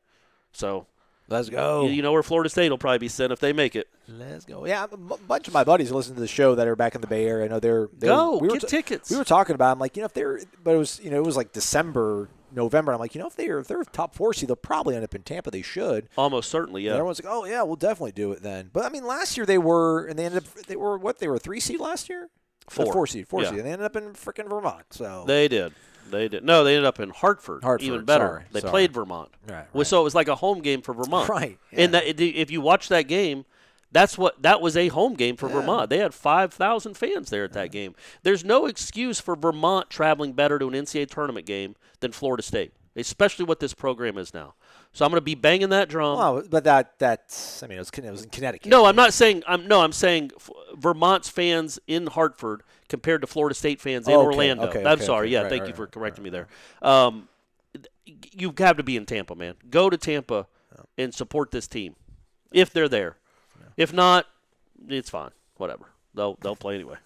Speaker 5: So
Speaker 1: let's go.
Speaker 5: You know where Florida State will probably be sent if they make it.
Speaker 1: Let's go. Yeah, a bunch of my buddies listen to the show that are back in the Bay Area. I know they're
Speaker 5: get tickets.
Speaker 1: We were talking about. I'm like, if they're, but it was like December, November. I'm like, if they're top 4 seed, they'll probably end up in Tampa. They should.
Speaker 5: Almost certainly, yeah.
Speaker 1: And everyone's like, oh yeah, we'll definitely do it then. But I mean, last year they were, and they were a 3 seed last year. 4 seed. And they ended up in freaking Vermont. So
Speaker 5: they did. No, they ended up in Hartford. Even better. They played Vermont.
Speaker 1: Right.
Speaker 5: So it was like a home game for Vermont.
Speaker 1: Right. Yeah.
Speaker 5: And if you watch that game, that was a home game for Vermont. They had 5,000 fans there at that game. There's no excuse for Vermont traveling better to an NCAA tournament game than Florida State, especially what this program is now. So I'm going to be banging that drum.
Speaker 1: Well, but that's it was in Connecticut.
Speaker 5: No, I'm saying Vermont's fans in Hartford compared to Florida State fans in Orlando. I'm sorry. Yeah, thank you for correcting me there. You have to be in Tampa, man. Go to Tampa and support this team if they're there. If not, it's fine. Whatever. They'll play anyway.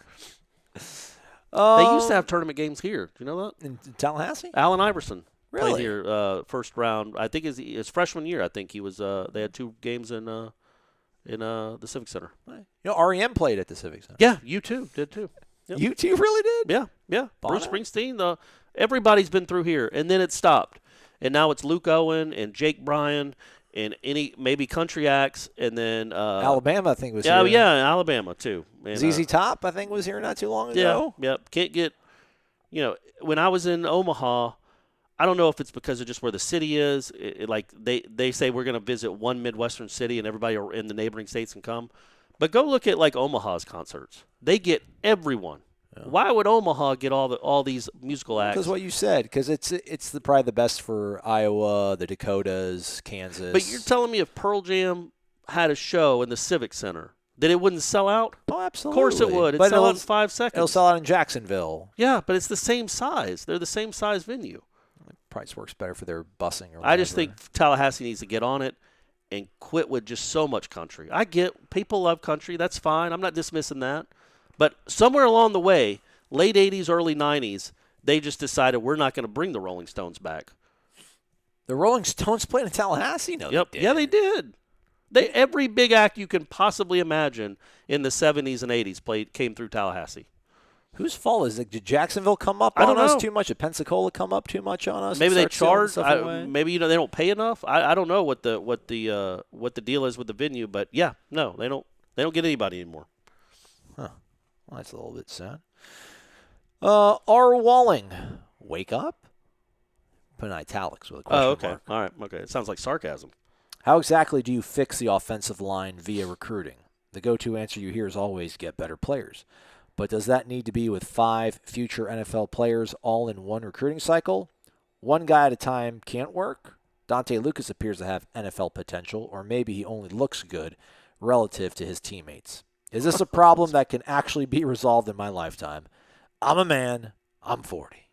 Speaker 5: They used to have tournament games here. Do you know that?
Speaker 1: In Tallahassee?
Speaker 5: Allen Iverson
Speaker 1: really?
Speaker 5: Played here first round. I think his freshman year. I think he was. They had 2 games in the Civic Center.
Speaker 1: REM played at the Civic Center.
Speaker 5: Yeah, you too did too. Yep.
Speaker 1: You two really did?
Speaker 5: Yeah. Bruce Springsteen. Everybody's been through here, and then it stopped, and now it's Luke Owen and Jake Bryan. And maybe country acts, and then
Speaker 1: Alabama, I think, was here.
Speaker 5: Oh, yeah, Alabama, too. And,
Speaker 1: ZZ Top, I think, was here not too long ago.
Speaker 5: Yeah. Can't get, when I was in Omaha, I don't know if it's because of just where the city is. They say we're going to visit one Midwestern city, and everybody in the neighboring states can come. But go look at, Omaha's concerts. They get everyone. Yeah. Why would Omaha get all these musical acts?
Speaker 1: Because what you said. Because it's probably the best for Iowa, the Dakotas, Kansas.
Speaker 5: But you're telling me if Pearl Jam had a show in the Civic Center, that it wouldn't sell out?
Speaker 1: Oh, absolutely.
Speaker 5: Of course it would. It'd sell out in 5 seconds.
Speaker 1: It'll sell out in Jacksonville.
Speaker 5: Yeah, but it's the same size. They're the same size venue.
Speaker 1: Price works better for their busing or whatever.
Speaker 5: I just think Tallahassee needs to get on it and quit with just so much country. I get people love country. That's fine. I'm not dismissing that. But somewhere along the way, late 80s, early 90s, they just decided we're not going to bring the Rolling Stones back.
Speaker 1: The Rolling Stones played in Tallahassee? No,
Speaker 5: yep.
Speaker 1: They did.
Speaker 5: Yeah, they did. Every big act you can possibly imagine in the 70s and 80s came through Tallahassee.
Speaker 1: Whose fault is it? Did Jacksonville come up on us too much? Did Pensacola come up too much on us?
Speaker 5: Maybe they charge. Maybe they don't pay enough. I don't know what the deal is with the venue, but yeah, no, they don't get anybody anymore.
Speaker 1: Huh. Well, that's a little bit sad. R. Walling, wake up? Put in italics with a question mark.
Speaker 5: All right. Okay. It sounds like sarcasm.
Speaker 1: How exactly do you fix the offensive line via recruiting? The go-to answer you hear is always get better players. But does that need to be with 5 future NFL players all in one recruiting cycle? One guy at a time can't work? Dante Lucas appears to have NFL potential, or maybe he only looks good relative to his teammates. Is this a problem that can actually be resolved in my lifetime? I'm a man. I'm 40.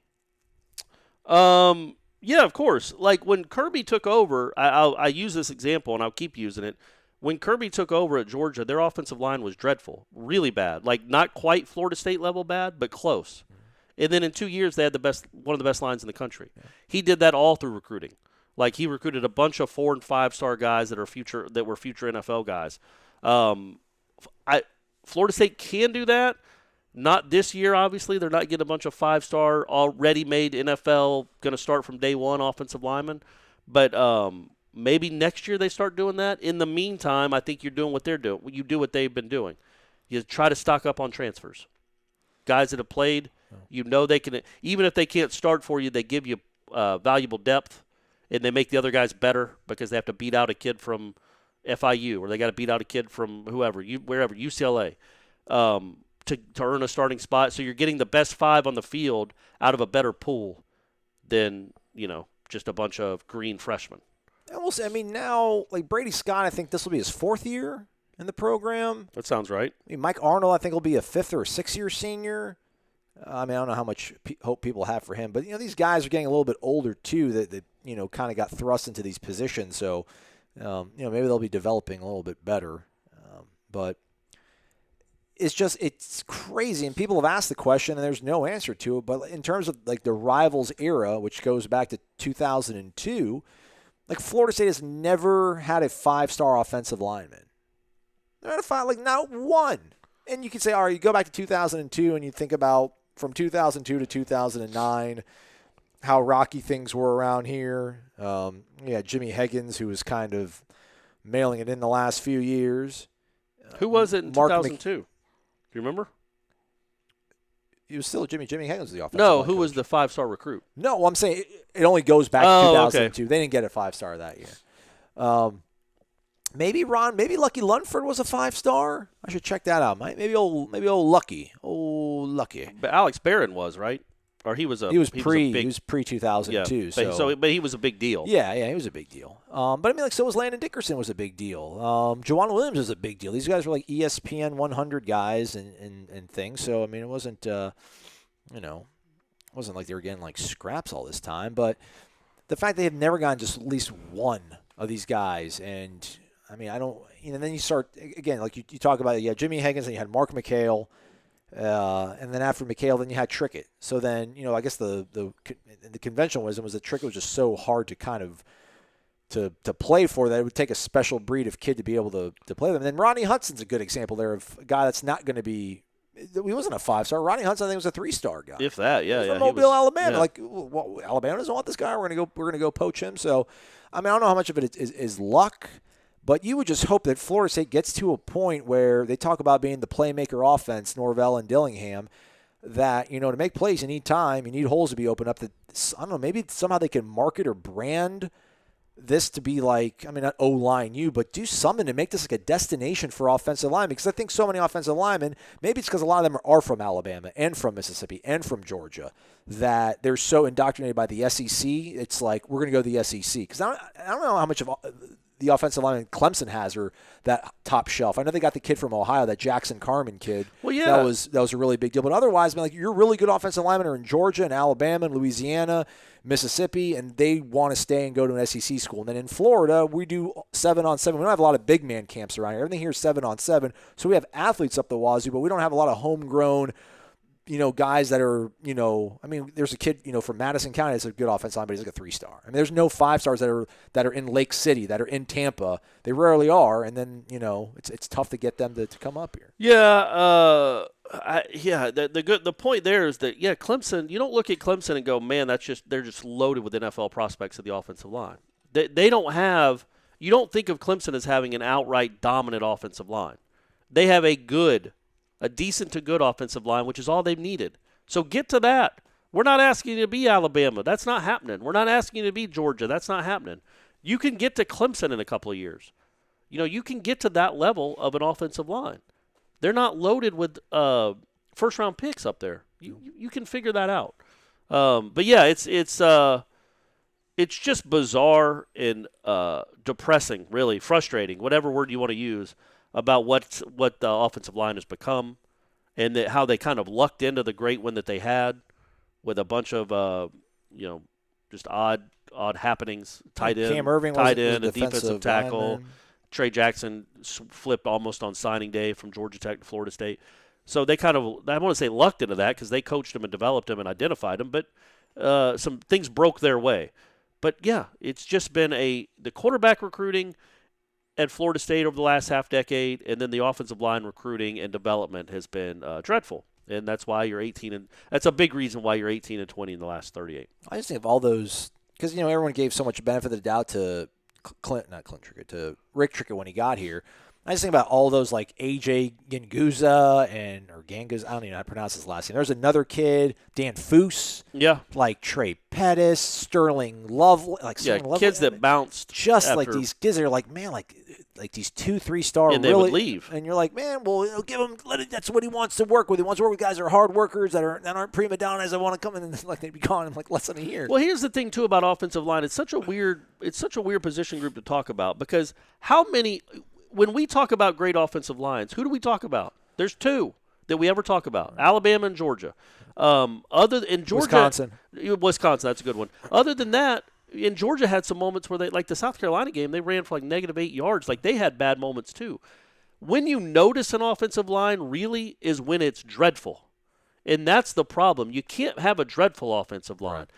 Speaker 5: Yeah, of course. Like when Kirby took over, I use this example and I'll keep using it. When Kirby took over at Georgia, their offensive line was dreadful, really bad. Like not quite Florida State level bad, but close. And then in 2 years, they had one of the best lines in the country. Yeah. He did that all through recruiting. Like he recruited a bunch of 4- and 5-star guys that were future NFL guys. Florida State can do that. Not this year, obviously. They're not getting a bunch of 5-star, already made NFL, going to start from day one offensive linemen. But maybe next year they start doing that. In the meantime, I think you're doing what they're doing. You do what they've been doing. You try to stock up on transfers. Guys that have played, they can, even if they can't start for you, they give you valuable depth, and they make the other guys better because they have to beat out a kid from FIU, or they got to beat out a kid from whoever, wherever, UCLA, to earn a starting spot. So you're getting the best 5 on the field out of a better pool than, just a bunch of green freshmen.
Speaker 1: And we'll see. I mean, now, like Brady Scott, I think this will be his 4th year in the program.
Speaker 5: That sounds right.
Speaker 1: I mean, Mike Arnold, I think, will be a 5th or 6th-year senior. I mean, I don't know how much hope people have for him. But, these guys are getting a little bit older, too, that kind of got thrust into these positions. So, maybe they'll be developing a little bit better. But it's crazy. And people have asked the question, and there's no answer to it. But in terms of, like, the Rivals era, which goes back to 2002, like, Florida State has never had a 5-star offensive lineman. They're not a 5, like, not one. And you can say, all right, you go back to 2002 and you think about from 2002 to 2009, how rocky things were around here. Jimmy Higgins, who was kind of mailing it in the last few years.
Speaker 5: Who was it in 2002? Do you remember?
Speaker 1: He was still Jimmy Higgins was the offensive
Speaker 5: No,
Speaker 1: line
Speaker 5: who
Speaker 1: coach.
Speaker 5: was the 5-star recruit?
Speaker 1: No, I'm saying it only goes back to 2002.
Speaker 5: Okay.
Speaker 1: They didn't get a 5-star that year. Maybe Lucky Lunford was a 5-star. I should check that out. Maybe old Lucky. Oh, Lucky.
Speaker 5: But Alex Barron was, right? Or he was
Speaker 1: pre 2002.
Speaker 5: Yeah, but he was a big deal.
Speaker 1: Yeah, he was a big deal. But I mean, like, so was Landon Dickerson was a big deal. Juwan Williams was a big deal. These guys were like ESPN 100 guys and things. So I mean, it wasn't wasn't like they were getting like scraps all this time. But the fact they have never gotten just at least one of these guys, and I mean, I don't. Then you start again, like you talk about, Jimmy Higgins, and you had Mark McHale. And then after McHale, then you had Trickett. So then, I guess the conventional wisdom was that Trickett was just so hard to kind of to play for that it would take a special breed of kid to be able to play them. And then Ronnie Hudson's a good example there of a guy that's not going to be. He wasn't a 5-star. Ronnie Hudson, I think, was a 3-star guy.
Speaker 5: If that, yeah,
Speaker 1: From Mobile, Alabama. Yeah. Like, well, Alabama doesn't want this guy. We're gonna go poach him. So, I mean, I don't know how much of it is luck. But you would just hope that Florida State gets to a point where they talk about being the playmaker offense, Norvell and Dillingham, that, to make plays, you need time. You need holes to be opened up. That, I don't know, maybe somehow they can market or brand this to be like, I mean, not O-line you, but do something to make this like a destination for offensive linemen. Because I think so many offensive linemen, maybe it's because a lot of them are from Alabama and from Mississippi and from Georgia, that they're so indoctrinated by the SEC. It's like, we're going to go to the SEC. Because I don't know how much of the offensive lineman Clemson has, or that top shelf. I know they got the kid from Ohio, that Jackson Carman kid.
Speaker 5: Well, yeah.
Speaker 1: That was a really big deal. But otherwise, I mean, like, you're really good offensive linemen are in Georgia and Alabama and Louisiana, Mississippi, and they want to stay and go to an SEC school. And then in Florida, we do 7-on-7. We don't have a lot of big man camps around here. Everything here is 7-on-7. So we have athletes up the wazoo, but we don't have a lot of homegrown guys that are, I mean, there's a kid, from Madison County that's a good offensive line, but he's like a 3-star. I mean, there's no 5-stars that are in Lake City, that are in Tampa. They rarely are, and then, it's tough to get them to come up here.
Speaker 5: Yeah, the point there is that, Clemson, you don't look at Clemson and go, man, they're just loaded with NFL prospects at the offensive line. They don't have, you don't think of Clemson as having an outright dominant offensive line. They have a decent to good offensive line, which is all they've needed. So get to that. We're not asking you to be Alabama. That's not happening. We're not asking you to be Georgia. That's not happening. You can get to Clemson in a couple of years. You can get to that level of an offensive line. They're not loaded with first-round picks up there. You can figure that out. But yeah, it's just bizarre and depressing, really frustrating, whatever word you want to use, about what the offensive line has become, and how they kind of lucked into the great one that they had, with a bunch of just odd happenings. Tight end,
Speaker 1: Cam Irving
Speaker 5: tight
Speaker 1: was
Speaker 5: end, a defensive tackle.
Speaker 1: lineman.
Speaker 5: Trey Jackson flipped almost on signing day from Georgia Tech to Florida State. So they kind of, I want to say lucked into that, because they coached him and developed him and identified him, but some things broke their way. But yeah, it's just been the quarterback recruiting at Florida State over the last half decade, and then the offensive line recruiting and development has been dreadful. And that's why you're 18, and that's a big reason why you're 18-20 in the last 38.
Speaker 1: I just think of all those, because everyone gave so much benefit of the doubt to to Rick Trickett when he got here. I just think about all those, like AJ Ganguza or Ganguza, I don't even know how to pronounce his last name. There's another kid, Dan Foose.
Speaker 5: Yeah.
Speaker 1: Like Trey Pettis, Sterling Lovely.
Speaker 5: Kids that bounced.
Speaker 1: Just like these kids that are like, man, like these 2-3-star.
Speaker 5: And they would leave.
Speaker 1: And you're like, man, well, give him, that's what he wants to work with. He wants to work with guys that are hard workers, that aren't prima donnas that want to come in and like they'd be gone in like less than a year.
Speaker 5: Well, here's the thing too about offensive line. It's such a weird position group to talk about, because how many when we talk about great offensive lines, who do we talk about? There's two that we ever talk about: Alabama and Georgia. In Georgia, Wisconsin, that's a good one. Other than that, in Georgia had some moments where they, like the South Carolina game, they ran for like -8 yards. Like they had bad moments too. When you notice an offensive line really is when it's dreadful. And that's the problem. You can't have a dreadful offensive line.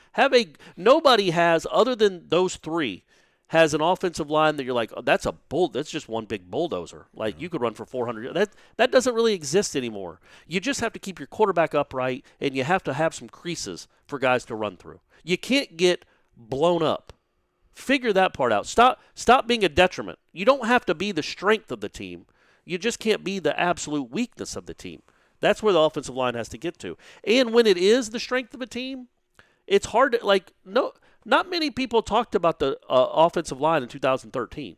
Speaker 5: Nobody has, other than those three, has an offensive line that you're like, oh, that's just one big bulldozer. Like you could run for 400. That doesn't really exist anymore. You just have to keep your quarterback upright, and you have to have some creases for guys to run through. You can't get blown up. Figure that part out. Stop being a detriment. You don't have to be the strength of the team. You just can't be the absolute weakness of the team. That's where the offensive line has to get to. And when it is the strength of a team, it's hard to, not many people talked about the offensive line in 2013.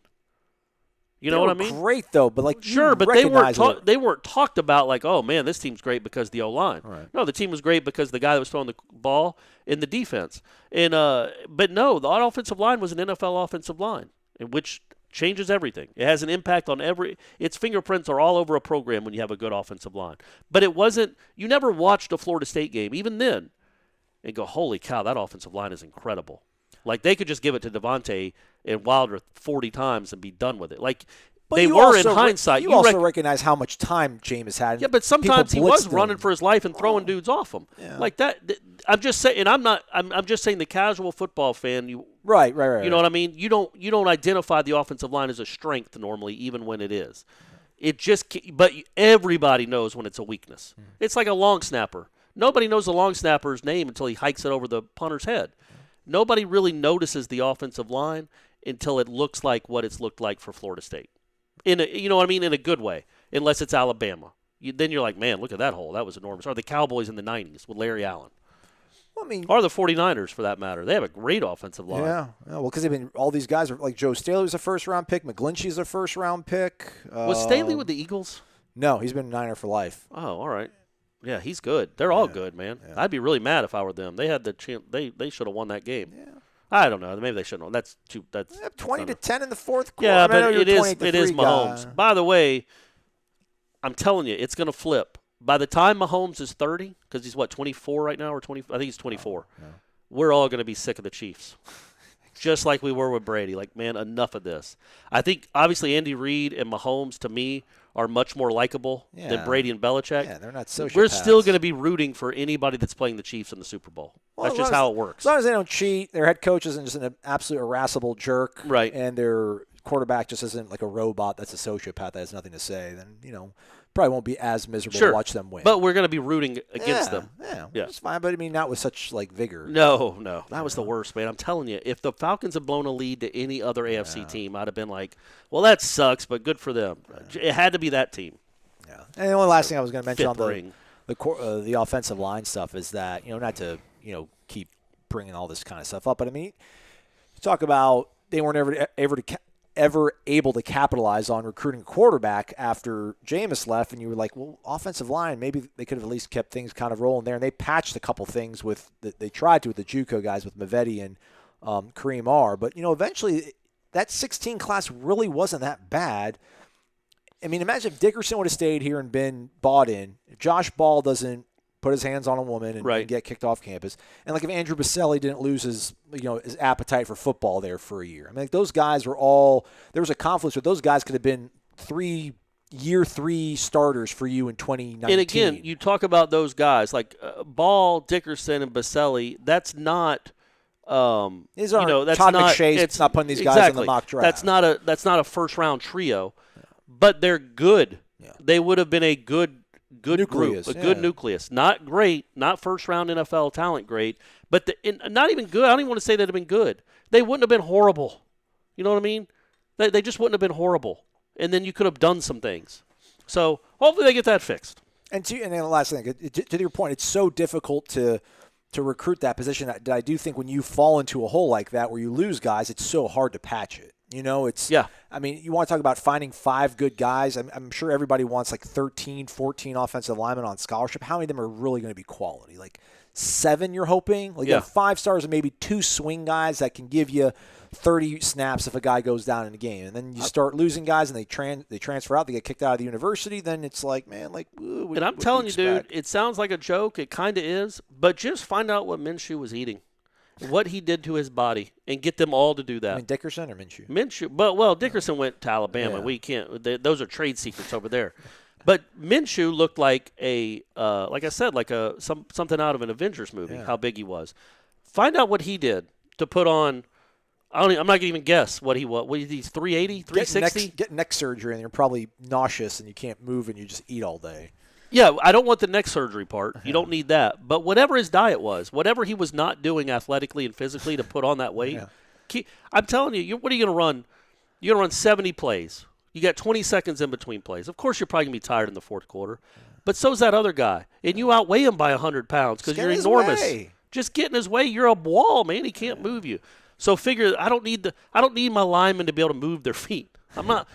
Speaker 5: You know what I mean?
Speaker 1: Great though, but
Speaker 5: sure, but they weren't talked about like, oh man, this team's great because the O-line. Right. No, the team was great because the guy that was throwing the ball in the defense. And but no, the offensive line was an NFL offensive line, which changes everything. It has an impact on its fingerprints are all over a program when you have a good offensive line. But it wasn't, you never watched a Florida State game, even then, and go, holy cow, that offensive line is incredible. Like they could just give it to Devontae and Wilder 40 times and be done with it. Like
Speaker 1: but
Speaker 5: they were in hindsight.
Speaker 1: You also recognize how much time Jameis had.
Speaker 5: Yeah, but sometimes he was running for his life and throwing dudes off him. Yeah. Like that. I'm just saying, and I'm just saying the casual football fan.
Speaker 1: Right.
Speaker 5: You know what I mean? You don't identify the offensive line as a strength normally, even when it is. But everybody knows when it's a weakness. It's like a long snapper. Nobody knows the long snapper's name until he hikes it over the punter's head. Nobody really notices the offensive line until it looks like what it's looked like for Florida State. You know what I mean? In a good way, unless it's Alabama. Then you're like, man, look at that hole. That was enormous. Or the Cowboys in the 90s with Larry Allen.
Speaker 1: Well, I mean,
Speaker 5: or the 49ers, for that matter. They have a great offensive line.
Speaker 1: Yeah, well, because all these guys are like Joe Staley's a first-round pick. McGlinchey's a first-round pick.
Speaker 5: Was Staley with the Eagles?
Speaker 1: No, he's been a Niner for life.
Speaker 5: Oh, all right. Yeah, he's good. They're all good, man. Yeah. I'd be really mad if I were them. They had the chance. They should have won that game. Yeah. I don't know. Maybe they shouldn't have. That's
Speaker 1: 20-10 in the fourth quarter.
Speaker 5: Yeah, but it is Mahomes. Guy. By the way, I'm telling you, it's going to flip. By the time Mahomes is 30, because he's 24 right now, or 20? I think he's 24. Oh, yeah. We're all going to be sick of the Chiefs, just like we were with Brady. Like, man, enough of this. I think obviously Andy Reid and Mahomes to me are much more likable than Brady and Belichick.
Speaker 1: Yeah, they're not sociopaths.
Speaker 5: We're still going to be rooting for anybody that's playing the Chiefs in the Super Bowl. Well, that's just how it works.
Speaker 1: As long as they don't cheat, their head coach isn't just an absolute irascible jerk,
Speaker 5: right?
Speaker 1: And their quarterback just isn't like a robot that's a sociopath that has nothing to say, then, probably won't be as miserable to watch them win.
Speaker 5: But we're going to be rooting against them.
Speaker 1: Yeah, it's fine. But, not with such, vigor.
Speaker 5: No. That was the worst, man. I'm telling you, if the Falcons had blown a lead to any other AFC team, I'd have been like, well, that sucks, but good for them. Yeah. It had to be that team.
Speaker 1: Yeah. And the only last thing I was going to mention on the offensive line stuff is that, not to, keep bringing all this kind of stuff up, but, you talk about they weren't ever able to capitalize on recruiting a quarterback after Jameis left, and you were like, well, offensive line, maybe they could have at least kept things kind of rolling there, and they patched a couple things they tried to with the JUCO guys with Mavetti and Kareem R. But, eventually that 16 class really wasn't that bad. Imagine if Dickerson would have stayed here and been bought in, if Josh Ball doesn't put his hands on a woman and get kicked off campus. And if Andrew Baselli didn't lose his appetite for football there for a year. Those guys were all – there was a conflict where those guys could have been year three starters for you in 2019.
Speaker 5: And again, you talk about those guys like Ball, Dickerson, and Baselli. That's not
Speaker 1: these are that's Todd McShay. It's not putting these guys in the mock draft.
Speaker 5: That's not a first-round trio, but they're good. Yeah. They would have been a good nucleus, group, good nucleus. Not great, not first-round NFL talent great, but not even good. I don't even want to say they'd have been good. They wouldn't have been horrible. You know what I mean? They just wouldn't have been horrible. And then you could have done some things. So hopefully they get that fixed.
Speaker 1: And then the last thing, to your point, it's so difficult to recruit that position that I do think when you fall into a hole like that where you lose guys, it's so hard to patch it. You want to talk about finding 5 good guys. I'm sure everybody wants 13, 14 offensive linemen on scholarship. How many of them are really going to be quality? 7 you're hoping? You have 5 stars and maybe 2 swing guys that can give you 30 snaps if a guy goes down in a game. And then you start losing guys, and they transfer out, they get kicked out of the university. Then it's like, man, like,
Speaker 5: and I'm telling you, dude, it sounds like a joke. It kind of is. But just find out what Minshew was eating, what he did to his body, and get them all to do that.
Speaker 1: I mean, Dickerson or Minshew?
Speaker 5: Minshew. But, well, Dickerson went to Alabama.
Speaker 1: Yeah.
Speaker 5: We can't. Those are trade secrets over there. But Minshew looked like like I said, like something out of an Avengers movie, how big he was. Find out what he did to put on. I'm not going to even guess what he was. What, he's 380, 360?
Speaker 1: Get neck surgery, and you're probably nauseous, and you can't move, and you just eat all day.
Speaker 5: Yeah, I don't want the neck surgery part. You don't need that. But whatever his diet was, whatever he was not doing athletically and physically to put on that weight, I'm telling you, what are you going to run? You're going to run 70 plays. You got 20 seconds in between plays. Of course, you're probably going to be tired in the fourth quarter. But so's that other guy. And you outweigh him by 100 pounds because you're enormous. Just get in his way. You're a wall, man. He can't move you. So figure I don't need my linemen to be able to move their feet. I'm not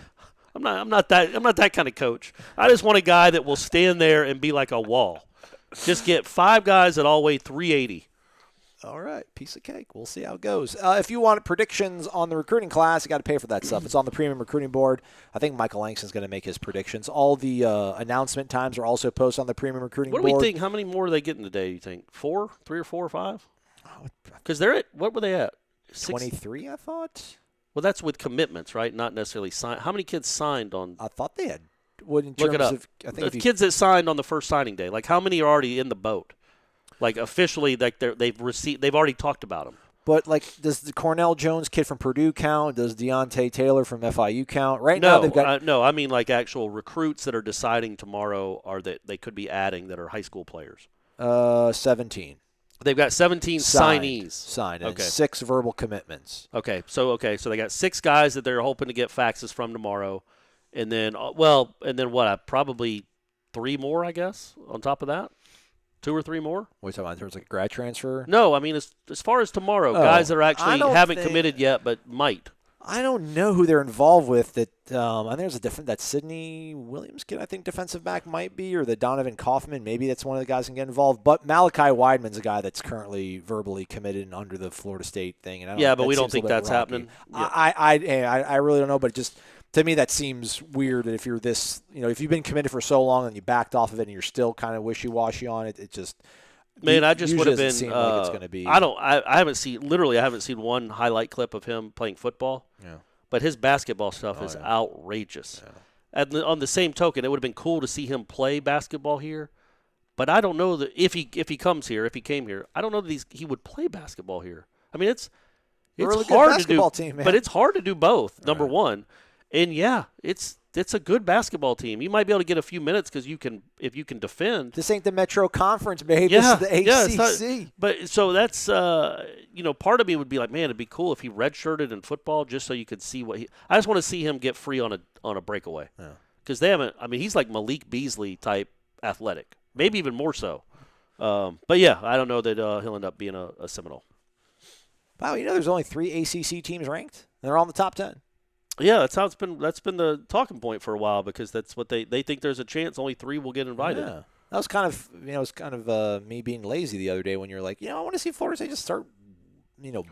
Speaker 5: that kind of coach. I just want a guy that will stand there and be like a wall. Just get 5 guys that all weigh 380.
Speaker 1: All right, piece of cake. We'll see how it goes. If you want predictions on the recruiting class, you got to pay for that stuff. It's on the premium recruiting board. I think Michael Langston's going to make his predictions. All the announcement times are also posted on the premium recruiting board.
Speaker 5: What do we think? How many more are they getting today, you think? 4? 3 or 4 or 5? Because they're at, what were they at?
Speaker 1: 23, I thought.
Speaker 5: Well, that's with commitments, right? Not necessarily signed. How many kids signed on?
Speaker 1: I thought they had. Look
Speaker 5: it up. I think the kids that signed on the first signing day. Like, how many are already in the boat? Like, officially, like they've already talked about them.
Speaker 1: But, like, does the Cornell Jones kid from Purdue count? Does Deontay Taylor from FIU count? Right now, they've got
Speaker 5: no. I mean, like, actual recruits that are deciding tomorrow are that they could be adding that are high school players.
Speaker 1: 17.
Speaker 5: They've got 17 signees.
Speaker 1: Signed.
Speaker 5: Okay.
Speaker 1: And 6 verbal commitments.
Speaker 5: Okay, so they got 6 guys that they're hoping to get faxes from tomorrow, and then what? Probably 3 more, I guess, on top of that. 2 or 3 more.
Speaker 1: What are you talking about in terms of like grad transfer?
Speaker 5: No, I mean as far as tomorrow, guys that are actually haven't committed yet but might.
Speaker 1: I don't know who they're involved with. That I think there's that Sidney Williams kid. I think defensive back might be, or the Donovan Kaufman. Maybe that's one of the guys who can get involved. But Malachi Weidman's a guy that's currently verbally committed and under the Florida State thing. And
Speaker 5: but we don't think that's happening.
Speaker 1: Yeah. I really don't know, but just to me that seems weird. That if you're this, if you've been committed for so long and you backed off of it and you're still kind of wishy-washy on it, it just.
Speaker 5: Man, I just would have been.
Speaker 1: Seem like it's going to be.
Speaker 5: I haven't seen one highlight clip of him playing football. Yeah. But his basketball stuff is outrageous. Yeah. And on the same token, it would have been cool to see him play basketball here. But I don't know that if he came here, I don't know that he would play basketball here. I mean, it's
Speaker 1: really
Speaker 5: hard
Speaker 1: good basketball
Speaker 5: to do,
Speaker 1: team, man.
Speaker 5: But it's hard to do both. Number one, and it's a good basketball team. You might be able to get a few minutes because if you can defend.
Speaker 1: This ain't the Metro Conference, babe. This is the ACC.
Speaker 5: But so that's part of me would be like, man, it'd be cool if he redshirted in football just so you could see what he. I just want to see him get free on a breakaway because they haven't. I mean, he's like Malik Beasley type athletic, maybe even more so. But yeah, I don't know that he'll end up being a Seminole.
Speaker 1: Wow, there's only 3 ACC teams ranked, and they're all in the top 10.
Speaker 5: Yeah, that's how it's been. That's been the talking point for a while because that's what they think. There's a chance only 3 will get invited.
Speaker 1: Yeah. That was kind of me being lazy the other day when you're like, I want to see Florida State just start,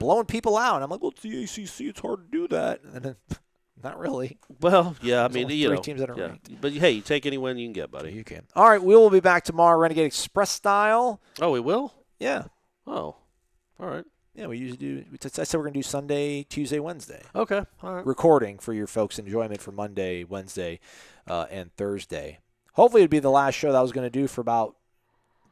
Speaker 1: blowing people out. And I'm like, well, it's the ACC. It's hard to do that. And then, not really.
Speaker 5: Well, yeah, I mean,
Speaker 1: 3 teams that are ranked.
Speaker 5: But hey, you take any win you can get, buddy.
Speaker 1: You can. All right, we will be back tomorrow, Renegade Express style.
Speaker 5: Oh, we will?
Speaker 1: Yeah.
Speaker 5: Oh, all right.
Speaker 1: Yeah, we usually do. I said we're going to do Sunday, Tuesday, Wednesday.
Speaker 5: Okay. All right.
Speaker 1: Recording for your folks' enjoyment for Monday, Wednesday, and Thursday. Hopefully it'd be the last show that I was going to do for about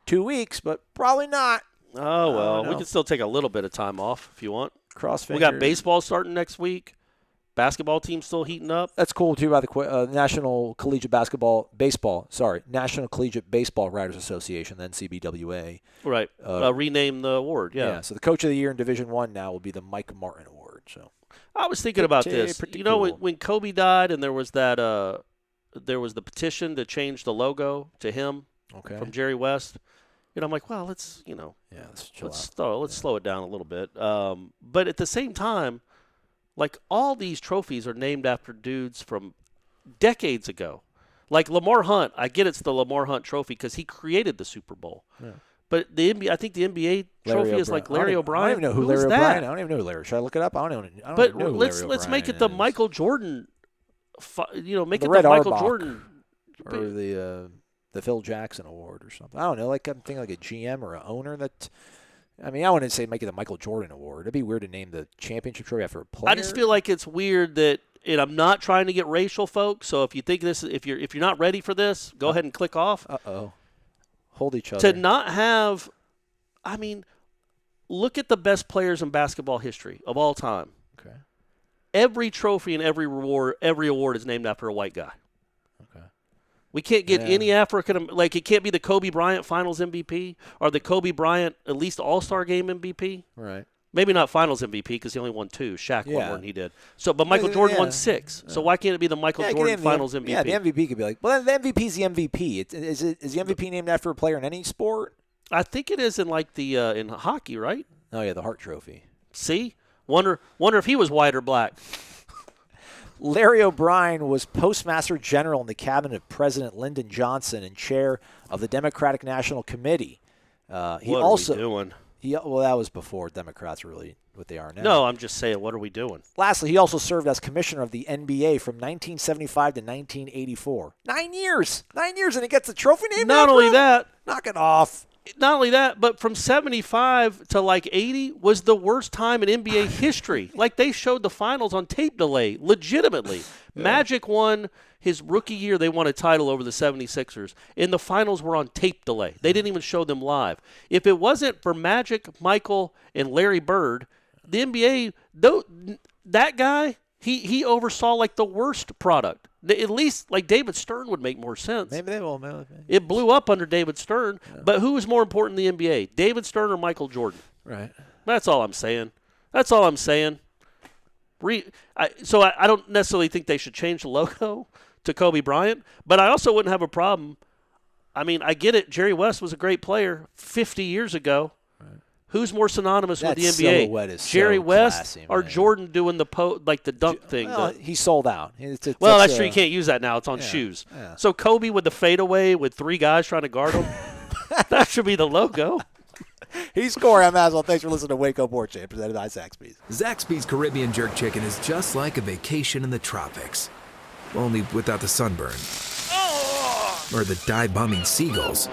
Speaker 1: 2 weeks, but probably not.
Speaker 5: Oh, well, we can still take a little bit of time off if you want.
Speaker 1: Cross fingers.
Speaker 5: We got baseball starting next week. Basketball team still heating up.
Speaker 1: That's cool, too, by the National Collegiate Baseball Writers Association, the NCBWA.
Speaker 5: Right. Rename the award, yeah.
Speaker 1: So the Coach of the Year in Division I now will be the Mike Martin Award. So
Speaker 5: I was thinking about this.
Speaker 1: Cool.
Speaker 5: When Kobe died and there was the petition to change the logo to him from Jerry West, I'm like, well, let's slow it down a little bit. But at the same time, like, all these trophies are named after dudes from decades ago. Like Lamar Hunt, I get it's the Lamar Hunt trophy because he created the Super Bowl. Yeah. But I think the NBA trophy is like Larry O'Brien.
Speaker 1: I don't even know who Larry O'Brien. I don't even know who Larry. Should I look it up? I don't even know.
Speaker 5: But
Speaker 1: who
Speaker 5: let's make it the Michael Jordan. Make it the Michael Jordan
Speaker 1: or the Phil Jackson Award or something. I don't know. Like I'm thinking like a GM or an owner that. I mean, I wouldn't say make it the Michael Jordan Award. It'd be weird to name the championship trophy after a player.
Speaker 5: I just feel like it's weird that, and I'm not trying to get racial, folks. So if you think if you're not ready for this, go ahead and click off.
Speaker 1: Hold each other.
Speaker 5: To not have, I mean, look at the best players in basketball history of all time.
Speaker 1: Okay.
Speaker 5: Every trophy and every award is named after a white guy.
Speaker 1: Okay.
Speaker 5: We can't get any African, like it can't be the Kobe Bryant Finals MVP or the Kobe Bryant at least All-Star Game MVP.
Speaker 1: Right.
Speaker 5: Maybe not Finals MVP because he only won 2. Shaq won more than he did. So, but Michael Jordan won 6. So why can't it be the Michael Jordan Finals MVP?
Speaker 1: Yeah, the MVP could be like, well, the MVP's the MVP. Is the MVP named after a player in any sport?
Speaker 5: I think it is in like the in hockey, right?
Speaker 1: Oh yeah, the Hart Trophy.
Speaker 5: See, wonder if he was white or black.
Speaker 1: Larry O'Brien was Postmaster General in the cabinet of President Lyndon Johnson and chair of the Democratic National Committee.
Speaker 5: What are we doing?
Speaker 1: Well, that was before Democrats were really what they are now.
Speaker 5: No, I'm just saying, what are we doing?
Speaker 1: Lastly, he also served as commissioner of the NBA from 1975 to 1984. 9 years! 9 years, and he gets a trophy named
Speaker 5: Not
Speaker 1: after
Speaker 5: only
Speaker 1: him?
Speaker 5: that.
Speaker 1: Knock it off.
Speaker 5: Not only that, but from 75 to like 80 was the worst time in NBA history. Like they showed the finals on tape delay, legitimately. Magic won his rookie year. They won a title over the 76ers. And the finals were on tape delay. They didn't even show them live. If it wasn't for Magic, Michael, and Larry Bird, the NBA, that guy, he oversaw like the worst product. At least like David Stern would make more sense.
Speaker 1: Maybe they will.
Speaker 5: It blew up under David Stern. Yeah. But who is more important in the NBA, David Stern or Michael Jordan?
Speaker 1: Right.
Speaker 5: That's all I'm saying. So I don't necessarily think they should change the logo to Kobe Bryant, but I also wouldn't have a problem. I mean, I get it. Jerry West was a great player 50 years ago. Right. Who's more synonymous with the NBA? Jerry West classy, or Jordan doing the the dunk thing?
Speaker 1: Well, he sold out.
Speaker 5: That's true. You can't use that now. It's on shoes. Yeah. So Kobe with the fadeaway with 3 guys trying to guard him. That should be the logo.
Speaker 1: He's Corey. I'm Aswell. Thanks for listening to Wake Up Warchant, presented by Zaxby's.
Speaker 4: Zaxby's Caribbean Jerk Chicken is just like a vacation in the tropics, only without the sunburn, or the dive-bombing seagulls,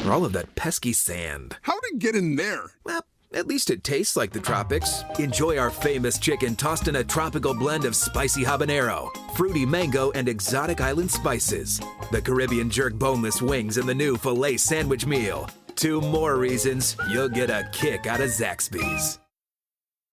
Speaker 4: or all of that pesky sand.
Speaker 6: How'd it get in there?
Speaker 4: Well, at least it tastes like the tropics. Enjoy our famous chicken tossed in a tropical blend of spicy habanero, fruity mango, and exotic island spices. The Caribbean Jerk boneless wings and the new filet sandwich meal. 2 more reasons you'll get a kick out of Zaxby's.